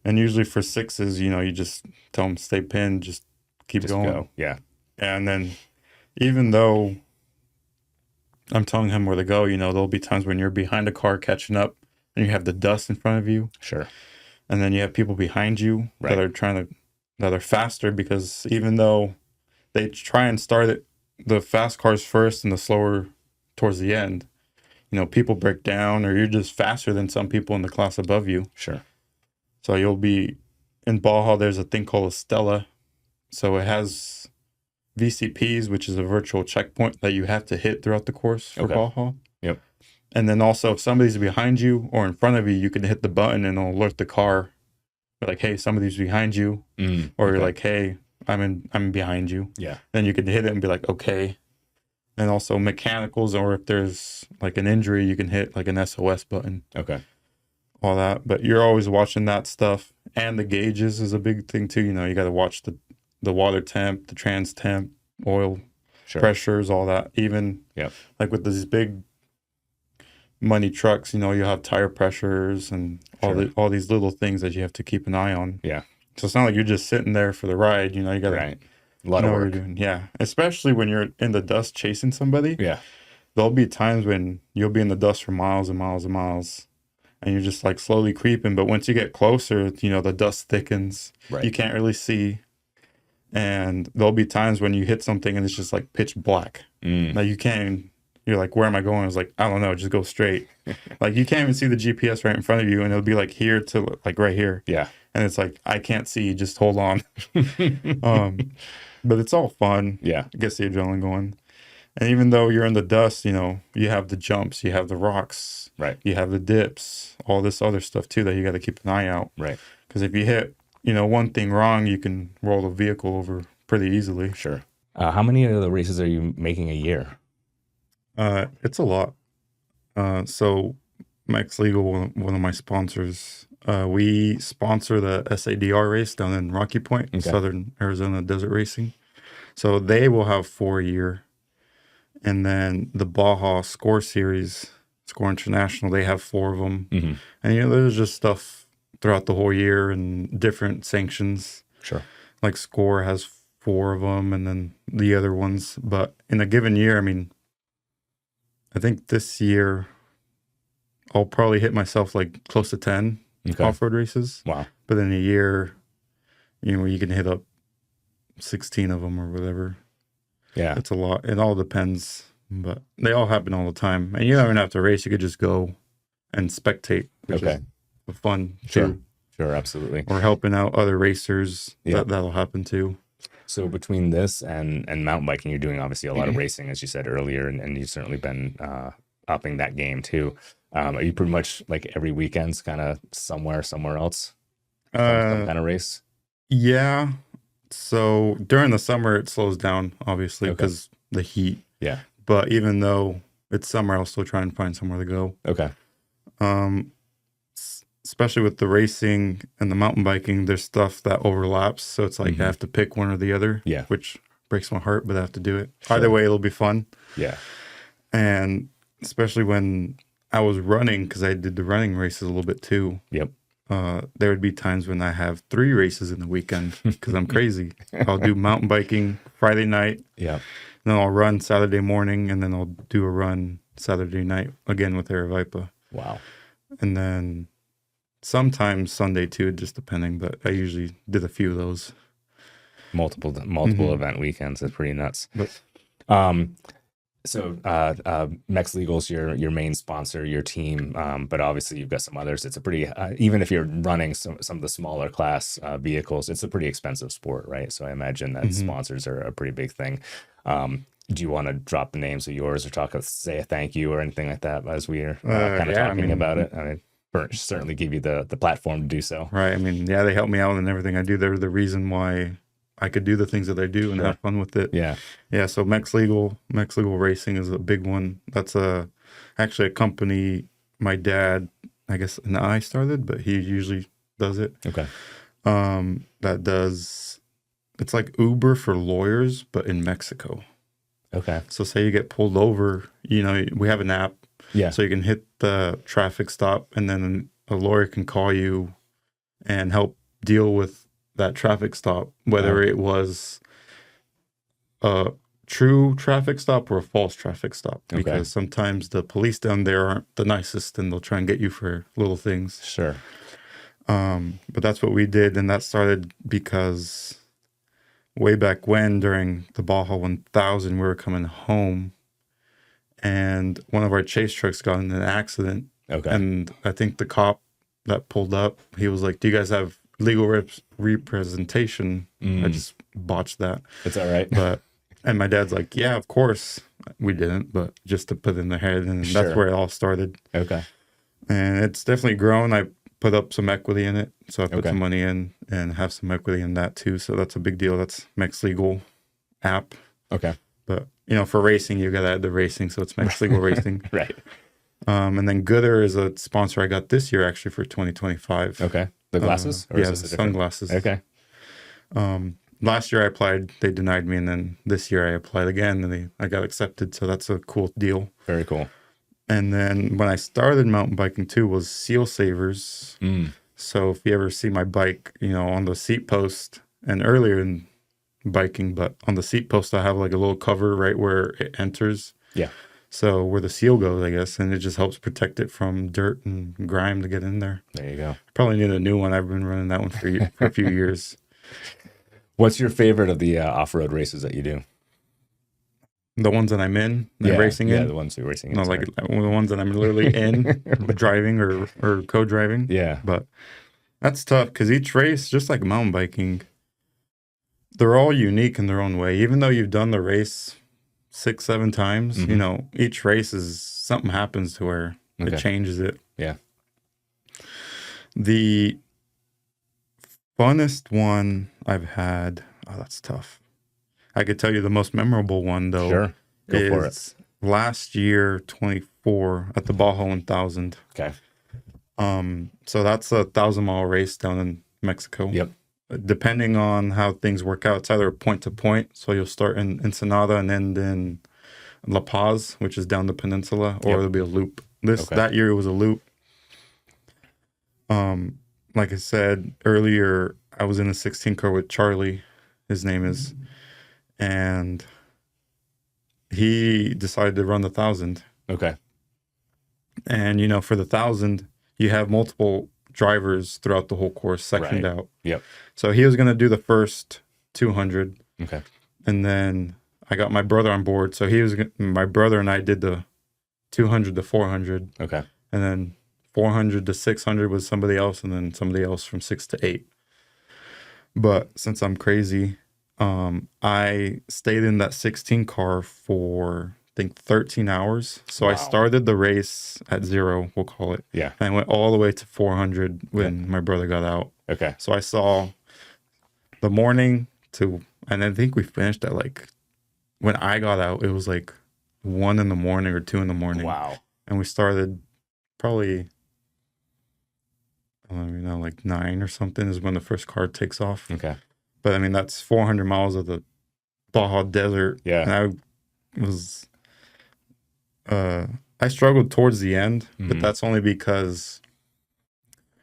And usually for 6s, you know, you just tell them stay pinned, just keep Just going. go. Yeah. And then even though I'm telling him where to go, you know, there'll be times when you're behind a car catching up and you have the dust in front of you. Sure. And then you have people behind you Right. that are faster, because even though they try and start it, the fast cars first and the slower towards the end, you know, people break down, or you're just faster than some people in the class above you. Sure. So you'll be in Baja, there's a thing called a Stella. So it has VCPs, which is a virtual checkpoint that you have to hit throughout the course for Okay. Baja. Yep. And then also, if somebody's behind you or in front of you, you can hit the button and it'll alert the car. Like, hey, somebody's behind you, or you're Okay. like, hey, I'm behind you. Yeah. Then you can hit it and be like, okay. And also mechanicals, or if there's like an injury, you can hit like an SOS button. Okay. All that. But you're always watching that stuff, and the gauges is a big thing too. You know, you got to watch the water temp, the trans temp, oil Sure. pressures, all that. Even Yep. like with these big money trucks, you know, you have tire pressures and Sure. all these little things that you have to keep an eye on. Yeah. So it's not like you're just sitting there for the ride. You know, you got to Right. A lot know of what you're work. doing. Yeah, especially when you're in the dust chasing somebody. Yeah. There'll be times when you'll be in the dust for miles and miles and miles, and you're just like slowly creeping. But once you get closer, you know, the dust thickens. Right. You can't really see. And there'll be times when you hit something and it's just like pitch black. Like you can't, you're like, where am I going? It's like, I don't know, just go straight. Like you can't even see the GPS right in front of you, and it'll be like here to like right here. Yeah. And it's like, I can't see, just hold on. But it's all fun. Yeah. It gets the adrenaline going. And even though you're in the dust, you know, you have the jumps, you have the rocks, Right. you have the dips, all this other stuff too that you got to keep an eye out. Right. Because if you hit, you know, one thing wrong, you can roll the vehicle over pretty easily. Sure. How many of the races are you making a year? It's a lot. So Max Legal, one of my sponsors, we sponsor the SADR race down in Rocky Point, Okay. Southern Arizona Desert Racing. So they will have 4 a year. And then the Baja Score Series, Score International, they have 4 of them. Mm-hmm. And, you know, there's just stuff throughout the whole year and different sanctions. Sure. Like Score has 4 of them, and then the other ones. But in a given year, I mean, I think this year I'll probably hit myself like close to 10 Okay. off-road races. Wow. But in a year, you know, you can hit up 16 of them or whatever. Yeah. It's a lot. It all depends, but they all happen all the time. And you don't even have to race. You could just go and spectate, which Okay. is fun Sure. too. Sure. Absolutely. Or helping out other racers. Yeah. That'll happen too. So between this and mountain biking, you're doing obviously a lot Mm-hmm. of racing, as you said earlier, and you've certainly been upping that game too. Are you pretty much like every weekend's kind of somewhere else, some kind of race? Yeah. So during the summer, it slows down, obviously, Okay. because the heat. Yeah. But even though it's summer, I'll still try and find somewhere to go. Okay. Especially with the racing and the mountain biking, there's stuff that overlaps. So it's like I have to pick one or the other, Yeah. which breaks my heart, but I have to do it. Sure. Either way, it'll be fun. Yeah. And especially when I was running, because I did the running races a little bit too. Yep. There would be times when I have 3 races in the weekend because I'm crazy. I'll do mountain biking Friday night, Yeah. then I'll run Saturday morning, and then I'll do a run Saturday night again with Aravaipa. Wow. And then sometimes Sunday too, just depending, but I usually did a few of those. Multiple event weekends. That's pretty nuts. But So Mex Legal's your main sponsor, your team, but obviously you've got some others. It's a pretty even if you're running some of the smaller class vehicles, it's a pretty expensive sport, right? So I imagine that sponsors are a pretty big thing. Do you want to drop the names of yours or say a thank you or anything like that as we're kind of talking about it? I mean, certainly give you the platform to do so. right, I mean, yeah, they help me out and everything I do. They're the reason why I could do the things that I do and Sure. have fun with it. Yeah. Yeah, so Mex Legal Racing is a big one. That's actually a company my dad, I guess, and I started, but he usually does it. Okay. That does, it's like Uber for lawyers, but in Mexico. Okay. So say you get pulled over, you know, we have an app, Yeah. so you can hit the traffic stop, and then a lawyer can call you and help deal with that traffic stop, whether it was a true traffic stop or a false traffic stop. Okay. Because sometimes the police down there aren't the nicest, and they'll try and get you for little things. Sure. But that's what we did, and that started because way back when, during the Baja 1000, we were coming home, and one of our chase trucks got in an accident. Okay. And I think the cop that pulled up, he was like, "Do you guys have legal representation?" I just botched that. It's all right. But And my dad's like, yeah, of course. We didn't, but just to put in their head. And that's Sure. where it all started. Okay. And it's definitely grown. I put up some equity in it. So I put Okay. some money in and have some equity in that too. So that's a big deal. That's Mex Legal app. Okay. But, for racing, you got to add the racing. So it's Mex Legal Racing. Right. And then Gooder is a sponsor I got this year, actually, for 2025. Okay. The glasses? Or Yeah, is the this a different... sunglasses. Okay. Last year I applied, they denied me, and then this year I applied again, and I got accepted. So that's a cool deal. Very cool. And then when I started mountain biking too was Seal Savers. So if you ever see my bike, on the seat post, and earlier in biking, but on the seat post I have like a little cover right where it enters. Yeah. So where the seal goes, I guess, and it just helps protect it from dirt and grime to get in there. There you go. Probably need a new one. I've been running that one for a few years. What's your favorite of the off-road races that you do? The ones that I'm in, racing in? Yeah, the ones you're racing in. No, like the ones that I'm literally in, driving or co-driving. Yeah. But that's tough because each race, just like mountain biking, they're all unique in their own way. Even though you've done the race 6-7 times, each race is something happens to where it changes it. Yeah. The funnest one I've had, that's tough. I could tell you the most memorable one though. Sure. Go for it. Last year, 24 at the Baja 1000. Okay. So that's a 1,000-mile race down in Mexico. Yep. Depending on how things work out, it's either point to point. So you'll start in Ensenada and end in La Paz, which is down the peninsula, or there'll be a loop. That year it was a loop. Like I said earlier, I was in a 16 car with Charlie, his name is, and he decided to run the 1,000. Okay. And for the 1,000, you have multiple drivers throughout the whole course sectioned out. Yep. So he was going to do the first 200. Okay. And then I got my brother on board. So my brother and I did the 200 to 400. Okay. And then 400 to 600 was somebody else, and then somebody else from 6 to 8. But since I'm crazy, I stayed in that 16 car for, I think, 13 hours. So I started the race at 0, we'll call it. Yeah. And I went all the way to 400 when my brother got out. Okay. So I saw the morning and I think we finished at when I got out, it was 1 in the morning or 2 in the morning. Wow. And we started probably, I don't know, 9 or something is when the first car takes off. Okay. But I mean, that's 400 miles of the Baja Desert. Yeah. And I struggled towards the end, but that's only because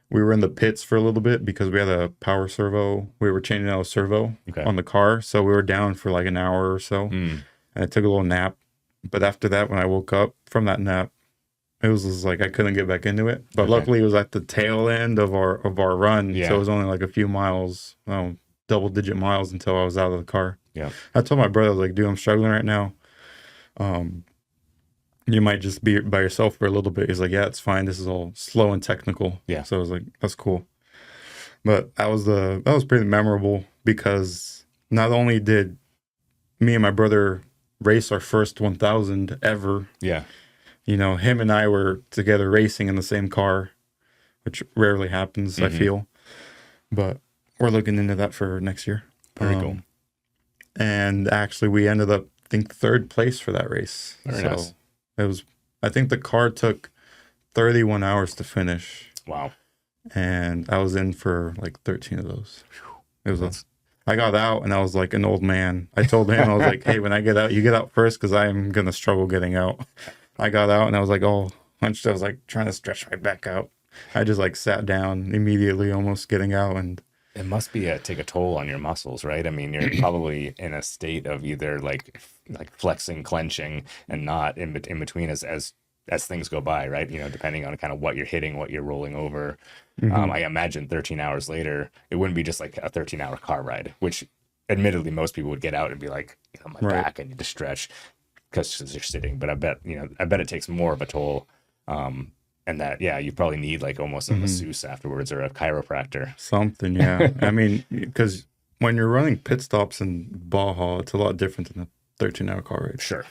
we were in the pits for a little bit because we had a power servo. We were changing out a servo on the car. So we were down for an hour or so. And I took a little nap. But after that, when I woke up from that nap, it was just I couldn't get back into it. But luckily, it was at the tail end of our run. Yeah. So it was only a few miles, double-digit miles until I was out of the car. Yeah. I told my brother, I was like, dude, I'm struggling right now. You might just be by yourself for a little bit. He's like, yeah, it's fine. This is all slow and technical. Yeah. So I was like, that's cool. But that was pretty memorable because not only did me and my brother race our first 1,000 ever. Yeah. Him and I were together racing in the same car, which rarely happens, I feel. But we're looking into that for next year. Very cool. And actually, we ended up, I think, 3rd place for that race. Very nice. It was, I think the car took 31 hours to finish. Wow. And I was in for 13 of those. It was I got out and I was like an old man. I told him, I was like, hey, when I get out, you get out first because I'm going to struggle getting out. I got out and I was all hunched. I was trying to stretch my back out. I just sat down immediately, almost getting out. And it must be take a toll on your muscles, right? I mean, you're probably in a state of either like flexing, clenching, and not in between as things go by, right? Depending on kind of what you're hitting, what you're rolling over. I imagine 13 hours later, it wouldn't be just a 13-hour car ride, which admittedly most people would get out and be like, my back, I need to stretch because you're sitting. But I bet it takes more of a toll. And that, you probably need almost a masseuse afterwards or a chiropractor. Something, yeah. I mean, because when you're running pit stops in Baja, it's a lot different than 13-hour car race. Sure.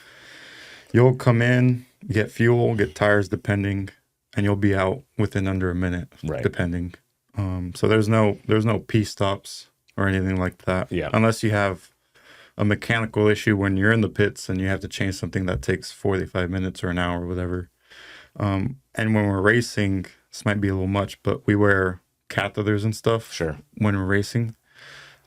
You'll come in, get fuel, get tires, depending, and you'll be out within under a minute, Right. depending. So there's no P stops or anything like that. Yeah. Unless you have a mechanical issue when you're in the pits and you have to change something that takes 45 minutes or an hour or whatever. And when we're racing, this might be a little much, but we wear catheters and stuff. Sure. When we're racing.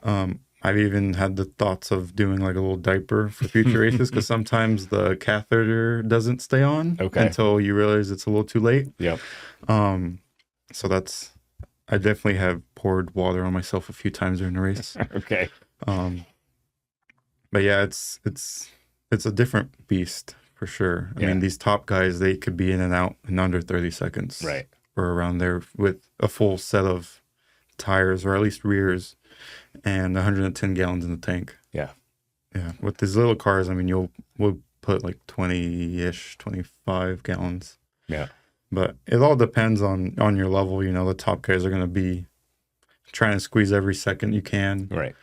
I've even had the thoughts of doing like a little diaper for future races because sometimes the catheter doesn't stay on until you realize it's a little too late. Yep. So I definitely have poured water on myself a few times during the race. Okay. But yeah, it's a different beast for sure. I mean, these top guys, they could be in and out in under 30 seconds. Right. Or around there with a full set of tires or at least rears and 110 gallons in the tank. Yeah. Yeah. With these little cars, I mean, we'll put like 20-ish, 25 gallons. Yeah. But it all depends on your level. You know, the top guys are going to be trying to squeeze every second you can. Right.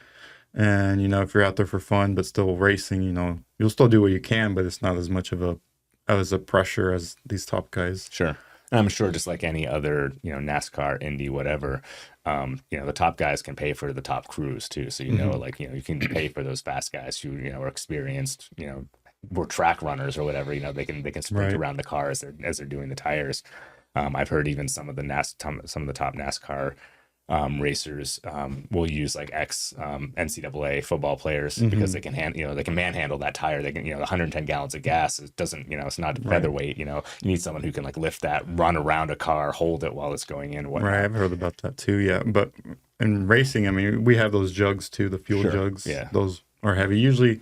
And, you know, if you're out there for fun, but still racing, you know, you'll still do what you can, but it's not as much of a pressure as these top guys. Sure. And I'm sure just like any other, you know, NASCAR, Indy, whatever, you know, the top guys can pay for the top crews too. So, you know, like, you know, you can pay for those fast guys who, you know, are experienced, you know, were track runners or whatever, you know, they can sprint around the car as they're doing the tires. I've heard even some of the top NASCAR racers will use like NCAA football players because they can manhandle that tire. They can, you know, 110 gallons of gas. It doesn't, you know, it's not featherweight. You know, you need someone who can like lift that, run around a car, hold it while it's going in. Whatnot. Right, I've heard about that too. Yeah, but in racing, I mean, we have those jugs too, the fuel jugs. Yeah, those are heavy. Usually,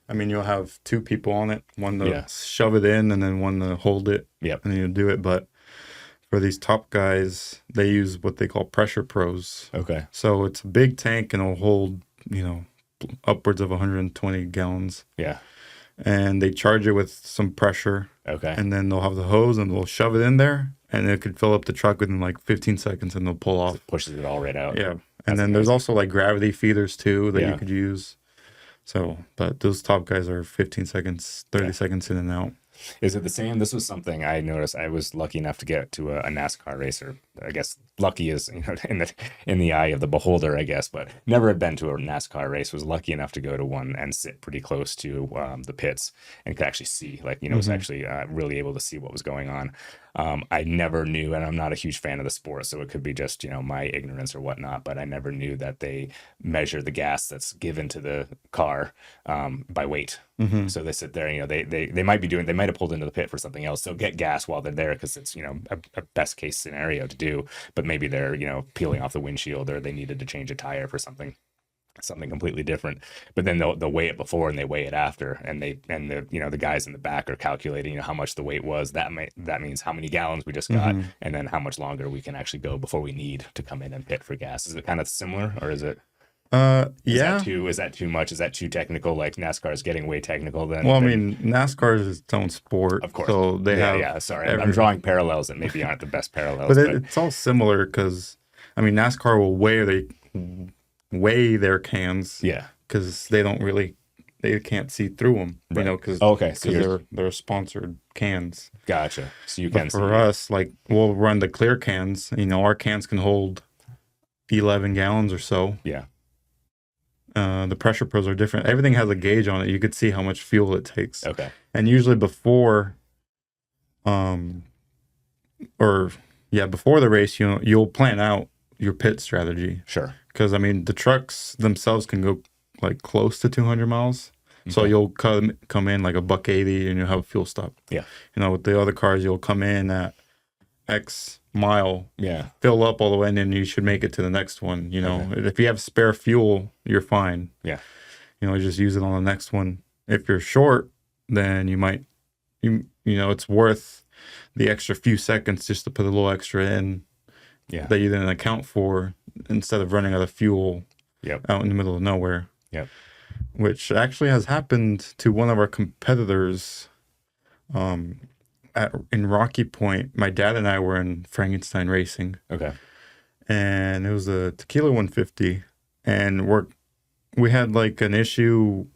I mean, you'll have two people on it, one to shove it in, and then one to hold it. Yep, and you'll do it, but for these top guys, they use what they call pressure pros. Okay. So it's a big tank and it'll hold, you know, upwards of 120 gallons. Yeah. And they charge it with some pressure. Okay. And then they'll have the hose and they'll shove it in there and it could fill up the truck within like 15 seconds and they'll pull off. It pushes it all right out. Yeah. And then there's also like gravity feeders too that you could use. So, but those top guys are 15 seconds, 30 seconds in and out. Is it the same? This was something I noticed. I was lucky enough to get to a NASCAR racer. I guess lucky is, you know, in the eye of the beholder, I guess, but never had been to a NASCAR race. Was lucky enough to go to one and sit pretty close to the pits and could actually see, like, you know, was actually really able to see what was going on. I never knew, and I'm not a huge fan of the sport, so it could be just, you know, my ignorance or whatnot, but I never knew that they measure the gas that's given to the car by weight. So they sit there, you know, they might have pulled into the pit for something else. They'll get gas while they're there because it's, you know, a best case scenario to do, but maybe they're, you know, peeling off the windshield or they needed to change a tire for something completely different. But then they'll weigh it before and they weigh it after, and the you know, the guys in the back are calculating, you know, how much the weight was. That means how many gallons we just got, and then how much longer we can actually go before we need to come in and pit for gas. Is it kind of similar, or is it? Is that too much? Is that too technical? Like NASCAR is getting way technical then. Well, I mean, NASCAR is its own sport. Of course. So they have. Yeah, sorry. I'm drawing parallels that maybe aren't the best parallels. but it's all similar because, I mean, NASCAR will weigh their cans. Yeah. Because they can't see through them. Right. You know, because they're sponsored cans. Gotcha. So you can see. For us, like, we'll run the clear cans. You know, our cans can hold 11 gallons or so. Yeah. The pressure pros are different. Everything has a gauge on it. You could see how much fuel it takes. Okay. And usually before the race, you know, you'll plan out your pit strategy. Sure. Because, I mean, the trucks themselves can go like close to 200 miles. Okay. So you'll come in like $1.80 and you'll have a fuel stop. Yeah. You know, with the other cars, you'll come in at X mile, fill up all the way, and then you should make it to the next one. You know, if you have spare fuel, you're fine. Yeah, you know, just use it on the next one. If you're short, then you know, it's worth the extra few seconds just to put a little extra in that you didn't account for instead of running out of fuel out in the middle of nowhere. Yep. Which actually has happened to one of our competitors. In Rocky Point, my dad and I were in Frankenstein racing. Okay. And it was a Tequila 150. And we had like an issue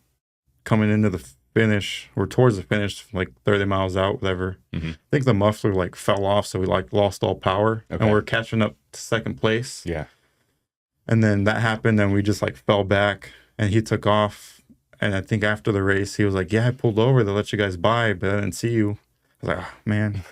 coming into the finish or towards the finish, like 30 miles out, whatever. Mm-hmm. I think the muffler like fell off, so we like lost all power, Okay. and we're catching up to second place. Yeah. And then that happened, and we just like fell back, and he took off. And I think after the race, he was like, "Yeah, I pulled over to let you guys by, but I didn't see you." I was like, "Oh, man."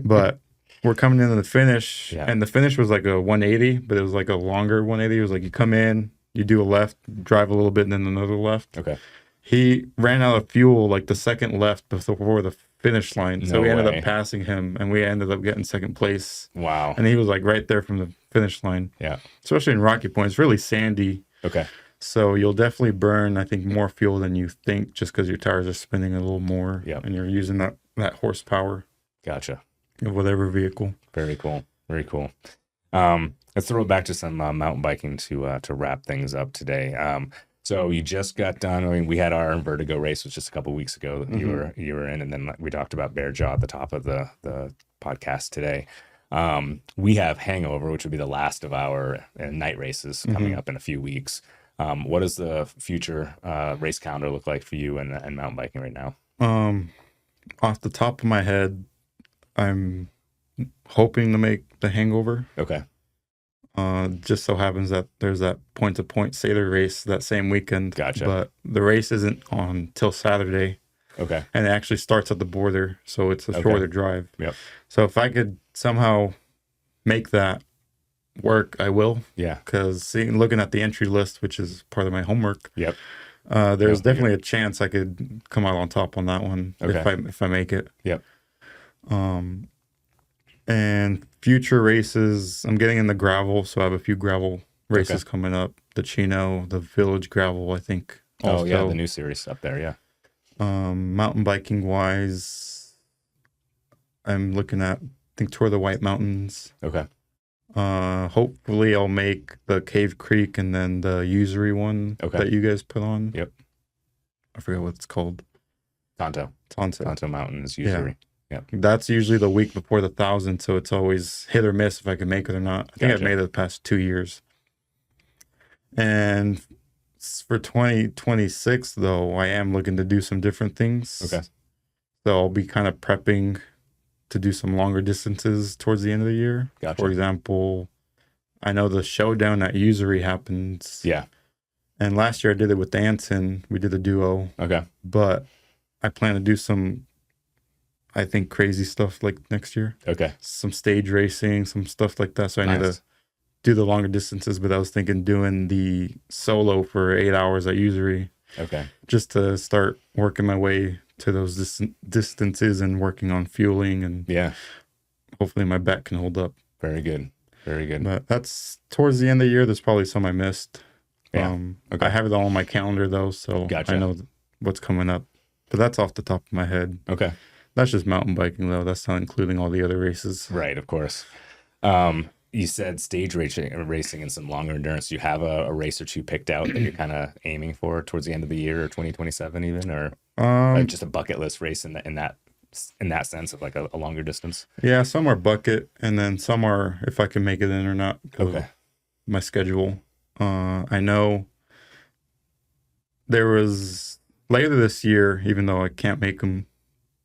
But we're coming into the finish, Yeah. and the finish was like a 180, but it was like a longer 180. It was like you come in, you do a left, drive a little bit, and then another left. Okay. He ran out of fuel like the second left before the finish line. So No we ended way. up passing him, and we ended up getting second place. Wow. And he was like right there from the finish line. Yeah. Especially in Rocky Point. It's really sandy. Okay. So you'll definitely burn, I think, more fuel than you think just because your tires are spinning a little more. Yep. And you're using that horsepower Gotcha. of whatever vehicle. Very cool. Very cool. Let's throw it back to some mountain biking to wrap things up today. So you just got done. I mean, we had our Vertigo race, was just a couple weeks ago that you were in, and then we talked about Bear Jaw at the top of the podcast today. We have Hangover, which would be the last of our night races coming up in a few weeks. What does the future race calendar look like for you and mountain biking right now? Off the top of my head, I'm hoping to make the Hangover. Okay. Just so happens that there's that point-to-point Seder race that same weekend. Gotcha. But the race isn't on till Saturday. Okay. And it actually starts at the border, so it's a Okay. shorter drive. Yep. So if I could somehow make that work, I will. Yeah. Because looking at the entry list, which is part of my homework, Yep. there's Yep, definitely a chance I could come out on top on that one if I make it. Yep. And future races, I'm getting in the gravel, so I have a few gravel races coming up. The Chino, the Village Gravel, I think. Also. Oh yeah, the new series up there. Yeah. Mountain biking wise, I'm looking at, I think, Tour of the White Mountains. Okay. Hopefully I'll make the Cave Creek and then the Usury one that you guys put on. Yep. I forget what it's called. Tonto Mountain is usually. Yeah. That's usually the week before the 1,000, so it's always hit or miss if I can make it or not. I think I've made it the past 2 years. And for 2026, though, I am looking to do some different things. Okay. So I'll be kind of prepping to do some longer distances towards the end of the year. Gotcha. For example, I know the showdown at Usury happens. Yeah. And last year I did it with Anson. We did a duo. Okay. But I plan to do some, I think, crazy stuff like next year. Okay. Some stage racing, some stuff like that. So I need to do the longer distances, but I was thinking doing the solo for 8 hours at Usury. Okay. Just to start working my way to those distances and working on fueling, and hopefully my back can hold up. Very good. Very good. But that's towards the end of the year. There's probably some I missed. Yeah. I have it all on my calendar though, so I know what's coming up. But that's off the top of my head. Okay. That's just mountain biking though. That's not including all the other races. Right, of course. You said stage racing and some longer endurance. Do you have a race or two picked out that you're kind of aiming for towards the end of the year or 2027 even, or just a bucket list race in that sense of like a longer distance? Yeah, some are bucket, and then some are if I can make it in or not. Okay. My schedule. I know there was later this year, even though I can't make them.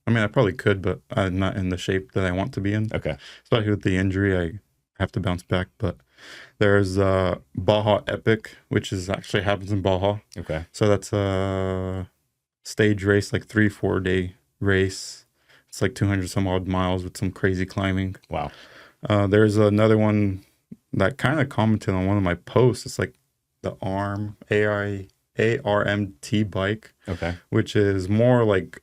I mean, I probably could, but I'm not in the shape that I want to be in. Okay. Especially with the injury, I have to bounce back. But there's Baja Epic, which is actually happens in Baja. Okay. So that's a stage race, like 3-4 day race. It's like 200 some odd miles with some crazy climbing. Wow. There's another one that kind of commented on one of my posts. It's like the ARMT bike. Okay. Which is more like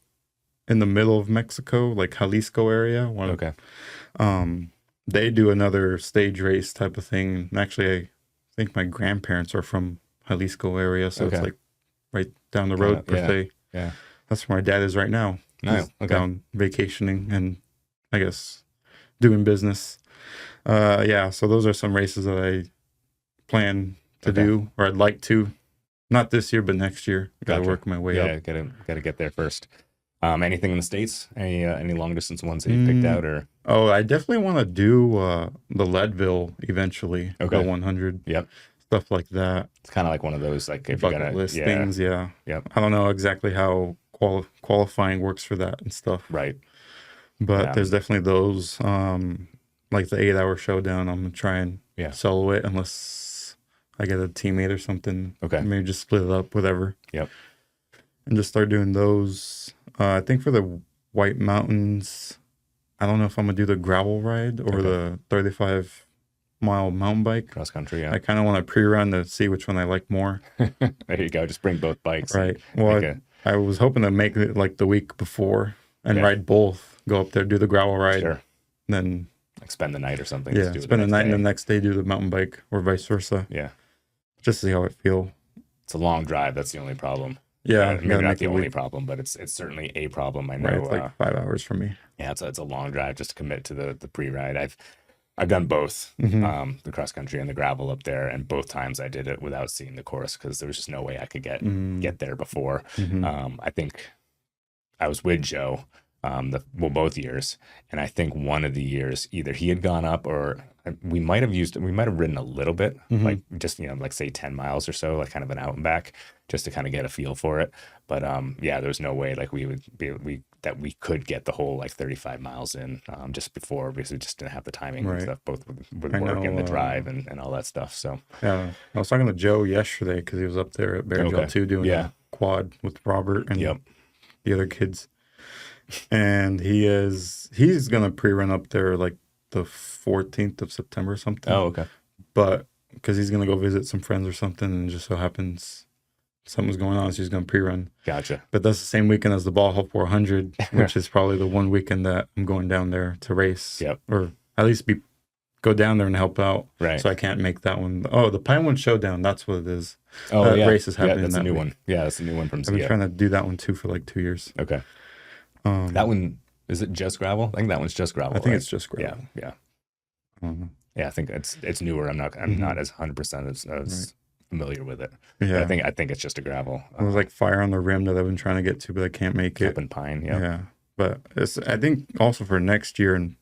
in the middle of Mexico, like Jalisco area. Okay. They do another stage race type of thing. And actually, I think my grandparents are from Jalisco area, so it's like right down the road per se. Yeah. That's where my dad is right now. Nice. He's down vacationing and I guess doing business. So those are some races that I plan to do, or I'd like to. Not this year, but next year. Got to work my way up. Yeah, got to get there first. Anything in the States? Any long distance ones that you picked out, or? Oh, I definitely want to do the Leadville eventually. Okay. The 100. Yep. stuff like that. It's kind of like one of those, like if you're Bucket gonna, list yeah, things. Yeah. yep, I don't know exactly how qualifying works for that and stuff, right, but yeah, there's definitely those. Like the 8 hour showdown, I'm gonna try and yeah, solo it unless I get a teammate or something. okay, Maybe just split it up, whatever, yep, and just start doing those. I think for the White Mountains, I don't know if I'm gonna do the gravel ride or Okay. the 35-mile mountain bike. cross country, yeah. I kind of want to pre-run to see which one I like more. There you go. Just bring both bikes. Right. And Well, make a, I was hoping to make it like the week before and Yeah. ride both. Go up there, do the gravel ride, sure, then like spend the night or something. yeah, Just do it spend the next night and day. the next day do the mountain bike or vice versa. Yeah, Just to see how it feel. it's a long drive. That's the only problem. Yeah, Maybe gotta not make the it only week. problem, but it's certainly a problem. I know. Right, it's like 5 hours for me. Yeah, it's a long drive just to commit to the pre-ride. I've done both, Mm-hmm. the cross country and the gravel up there, and both times I did it without seeing the course because there was just no way I could get there before. Mm-hmm. I think I was with Joe, both years, and I think one of the years either he had gone up or we might have ridden a little bit, Mm-hmm. like just like say 10 miles or so, like kind of an out and back, just to kind of get a feel for it. But yeah, there was no way like we could get the whole like 35 miles in just before because we just didn't have the timing and Right. stuff, both with I work and the know, drive and all that stuff. So Yeah, I was talking to Joe yesterday because he was up there at Bear Jaw Okay. too doing Yeah. a quad with Robert and yep, the other kids. And he's gonna pre-run up there like the 14th of September or something. oh okay, But because he's gonna go visit some friends or something, and just so happens something's going on, so he's gonna pre-run. gotcha. But that's the same weekend as the Ball Hop 400, which is probably the one weekend that I'm going down there to race. Yep. Or at least go down there and help out. Right. So I can't make that one. Oh, the Pinewood Showdown, that's what it is. Oh that yeah, race is happening that's a that new week. one. Yeah, that's a new one from I've been Zia. trying to do that one too for like 2 years. Okay. Um, That one, is it just gravel? I think that one's just gravel. I think right? it's just gravel. Yeah. Uh, Yeah, I think it's newer. I'm not as 100% as familiar with it. But yeah. I think it's just a gravel. It was like Fire on the Rim that I've been trying to get to, but I can't make it. Up in Pine. Yeah. Yeah. But I think also for next year and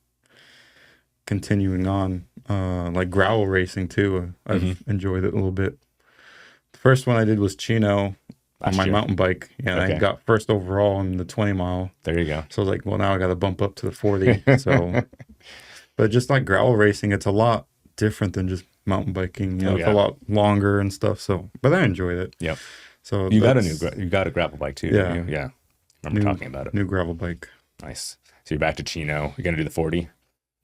continuing on, like gravel racing too. I've enjoyed it a little bit. The first one I did was Chino on Last my year. mountain bike. Yeah, and Okay. I got first overall in the 20 mile. There you go. So I was like, well, now I got to bump up to the 40. So, but just like gravel racing, it's a lot different than just mountain biking. You know, Oh, it's yeah. a lot longer and stuff. So, but I enjoyed it. Yep. So You got a gravel bike too. Yeah. Didn't you? Yeah. Remember talking about it. new gravel bike. Nice. So you're back to Chino. You're gonna do the 40.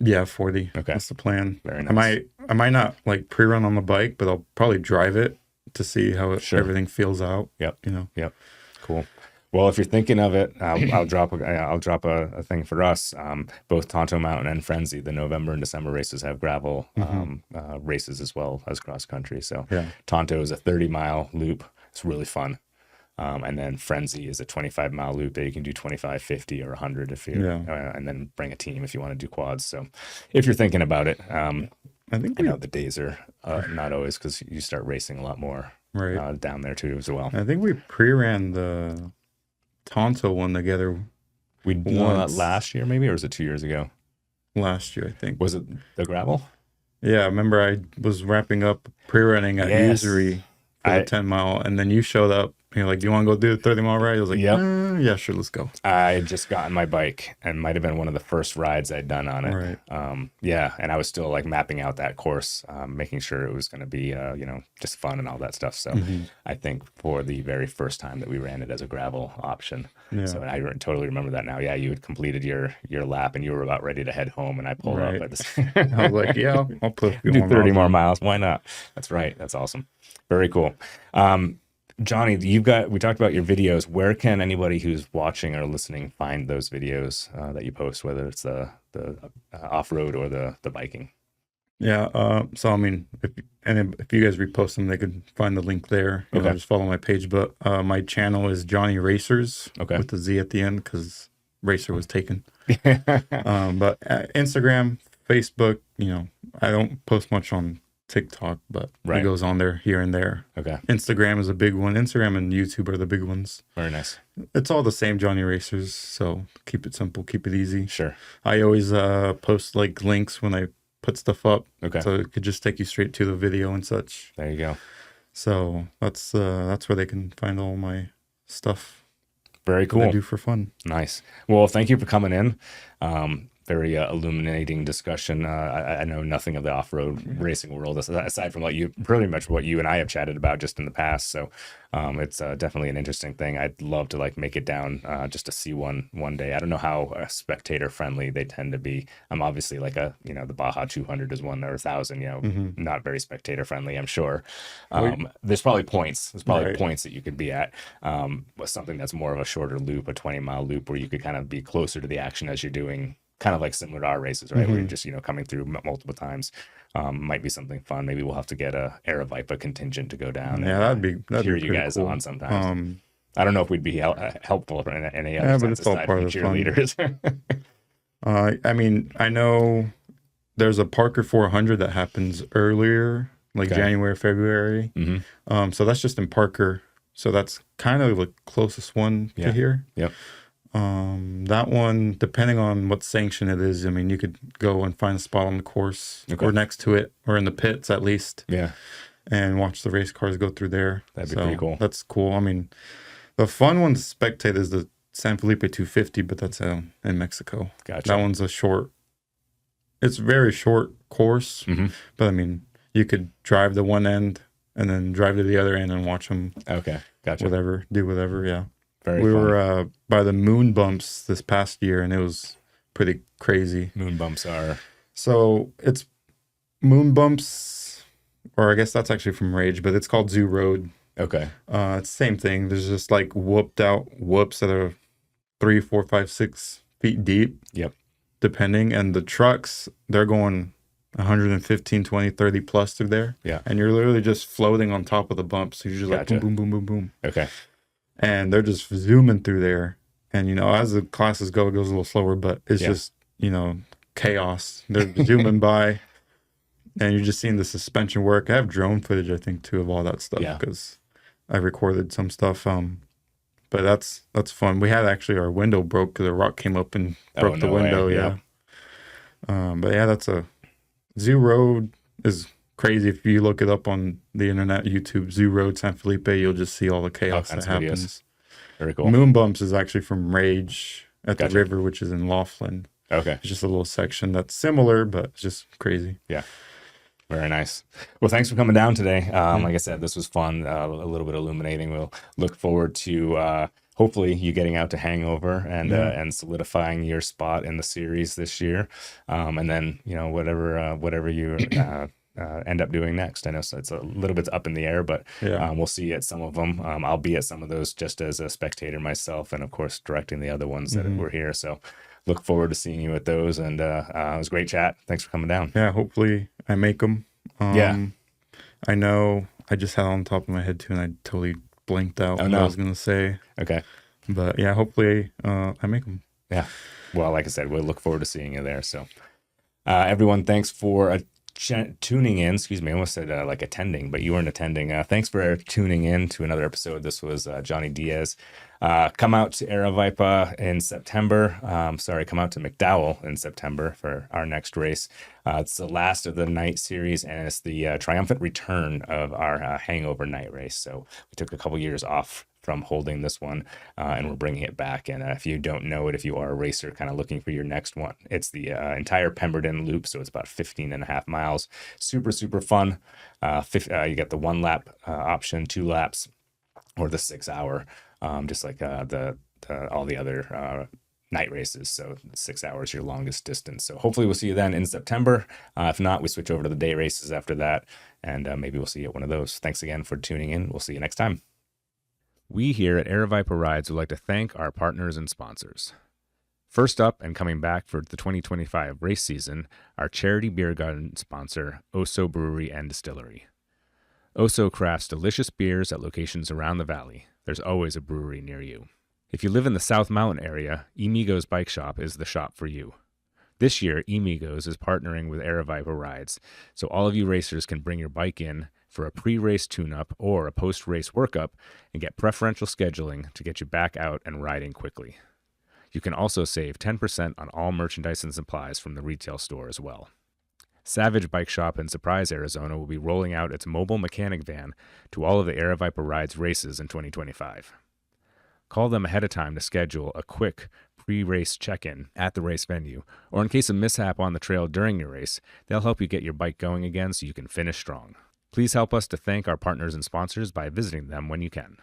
Yeah, 40. Okay. That's the plan. Very nice. I might not like pre-run on the bike, but I'll probably drive it to see how Sure. everything feels out. Yep. You know. Yep. Cool. Well, if you're thinking of it, I'll drop a thing for us. Both Tonto Mountain and Frenzy, the November and December races have gravel races as well as cross country. So Yeah. Tonto is a 30-mile loop. It's really fun. And then Frenzy is a 25-mile loop that you can do 25, 50, or 100 if you and then bring a team if you want to do quads. So if you're thinking about it, I think I know the days are not always because you start racing a lot more right. down there too as well. I think we pre-ran the Tonto one together We did once. that last year maybe, or was it 2 years ago? last year, I think. Was it the gravel? Yeah, I remember I was wrapping up pre-running at Yes. Usury for the 10 mile, and then you showed up. You're like, "Do you want to go do the 30-mile ride?" I was like, Yep. Yeah, sure, let's go." I had just gotten my bike and might have been one of the first rides I'd done on it. Right. Yeah, and I was still like mapping out that course, making sure it was going to be, just fun and all that stuff. So I think for the very first time that we ran it as a gravel option. Yeah. So I totally remember that now. Yeah, you had completed your lap and you were about ready to head home, and I pulled up Right. at this. I was like, "Yeah, I'll put a few Do more 30 miles more in." miles. Why not? That's right. That's awesome. Very cool. Johnny, we talked about your videos. Where can anybody who's watching or listening find those videos that you post, whether it's the off-road or the biking? Yeah. So I mean, if you guys repost them, they could find the link there. You know, Okay. just follow my page. But my channel is Johnny Racers. Okay. With the Z at the end because Racer was taken. But Instagram, Facebook. You know, I don't post much on TikTok, but Right. it goes on there here and there. Okay. Instagram is a big one. Instagram and YouTube are the big ones. Very nice. It's all the same Johnny Racers. So keep it simple, keep it easy. Sure. I always post like links when I put stuff up. Okay. So it could just take you straight to the video and such. There you go. So that's where they can find all my stuff Very that I cool. do for fun. Nice. Well, thank you for coming in. Very illuminating discussion. I know nothing of the off-road racing world aside from pretty much what you and I have chatted about just in the past. So it's definitely an interesting thing. I'd love to like make it down just to see one day. I don't know how spectator friendly they tend to be. I'm obviously like the Baja 200 is one, or 1,000, not very spectator friendly, I'm sure. There's probably points. There's probably Right. points that you could be at with something that's more of a shorter loop, a 20-mile loop, where you could kind of be closer to the action as you're doing, kind of like similar to our races, right? Where you're just, coming through multiple times. Might be something fun. Maybe we'll have to get a Aravaipa contingent to go down. Yeah, and, that'd cheer be you pretty guys cool. on sometimes. I don't know if we'd be helpful in any other Yeah, but sense it's all aside part from of the fun. cheerleaders. I mean, I know there's a Parker 400 that happens earlier, like Okay. January, February. So that's just in Parker. So that's kind of the closest one Yeah. to here. Yep. That one, depending on what sanction it is, I mean, you could go and find a spot on the course Okay. or next to it or in the pits at least Yeah. and watch the race cars go through there. That'd be pretty cool. That's cool. I mean, the fun one to spectate is the San Felipe 250, but that's in Mexico. Gotcha. That one's it's very short course, but I mean, you could drive to one end and then drive to the other end and watch them. Okay. Gotcha. Do whatever. Yeah. Very We fun. were by the moon bumps this past year, and it was pretty crazy. Moon bumps are. So it's moon bumps, or I guess that's actually from Rage, but it's called Zoo Road. Okay. It's the same thing. There's just like whooped out whoops that are 3, 4, 5, 6 feet deep. Yep. Depending. And the trucks, they're going 115, 20, 30 plus through there. Yeah. And you're literally just floating on top of the bumps. So you're just like Gotcha. boom, boom, boom, boom, boom. Okay. And they're just zooming through there. And, as the classes go, it goes a little slower, but it's just, chaos. They're zooming by. And you're just seeing the suspension work. I have drone footage, I think, too, of all that stuff because I recorded some stuff. But that's fun. We had actually our window broke because a rock came up and broke the window. Way. Yeah. But yeah, that's Zoo Road is crazy. If you look it up on the internet, YouTube, Zoo Road, San Felipe, you'll just see all the chaos that happens. Very cool. Moon Bumps is actually from Rage at Gotcha. the river, which is in Laughlin. Okay. It's just a little section that's similar, but it's just crazy. Yeah. Very nice. Well, thanks for coming down today. Like I said, this was fun, a little bit illuminating. We'll look forward to hopefully you getting out to Hangover and solidifying your spot in the series this year. And then, whatever you end up doing next. I know it's a little bit up in the air, but we'll see at some of them. I'll be at some of those just as a spectator myself, and of course, directing the other ones that were here. So look forward to seeing you at those. And it was a great chat. Thanks for coming down. Yeah, hopefully I make them. Yeah. I know I just had it on top of my head too, and I totally blanked out what no. I was going to say. Okay. But yeah, hopefully I make them. Yeah. Well, like I said, we'll look forward to seeing you there. So everyone, thanks for tuning in. Excuse me. I almost said like attending, but you weren't attending. Thanks for tuning in to another episode. This was Johnny Diaz. Come out to Aravaipa in September. Come out to McDowell in September for our next race. It's the last of the night series, and it's the triumphant return of our hangover night race. So we took a couple years off from holding this one, and we're bringing it back. And if you don't know it, if you are a racer kind of looking for your next one, it's the entire Pemberton loop. So it's about 15 and a half miles. Super, super fun. You get the 1 lap option, 2 laps, or the 6 hour, just like all the other night races. So 6 hours, your longest distance. So hopefully we'll see you then in September. If not, we switch over to the day races after that, and maybe we'll see you at one of those. Thanks again for tuning in. We'll see you next time. We here at Aravaipa Rides would like to thank our partners and sponsors. First up and coming back for the 2025 race season, our charity beer garden sponsor, Oso Brewery and Distillery. Oso crafts delicious beers at locations around the valley. There's always a brewery near you. If you live in the South Mountain area, Emigos Bike Shop is the shop for you. This year, Emigos is partnering with Aravaipa Rides, so all of you racers can bring your bike in for a pre-race tune-up or a post-race workup and get preferential scheduling to get you back out and riding quickly. You can also save 10% on all merchandise and supplies from the retail store as well. Savage Bike Shop in Surprise, Arizona will be rolling out its mobile mechanic van to all of the Aravaipa Rides races in 2025. Call them ahead of time to schedule a quick pre-race check-in at the race venue, or in case of mishap on the trail during your race, they'll help you get your bike going again so you can finish strong. Please help us to thank our partners and sponsors by visiting them when you can.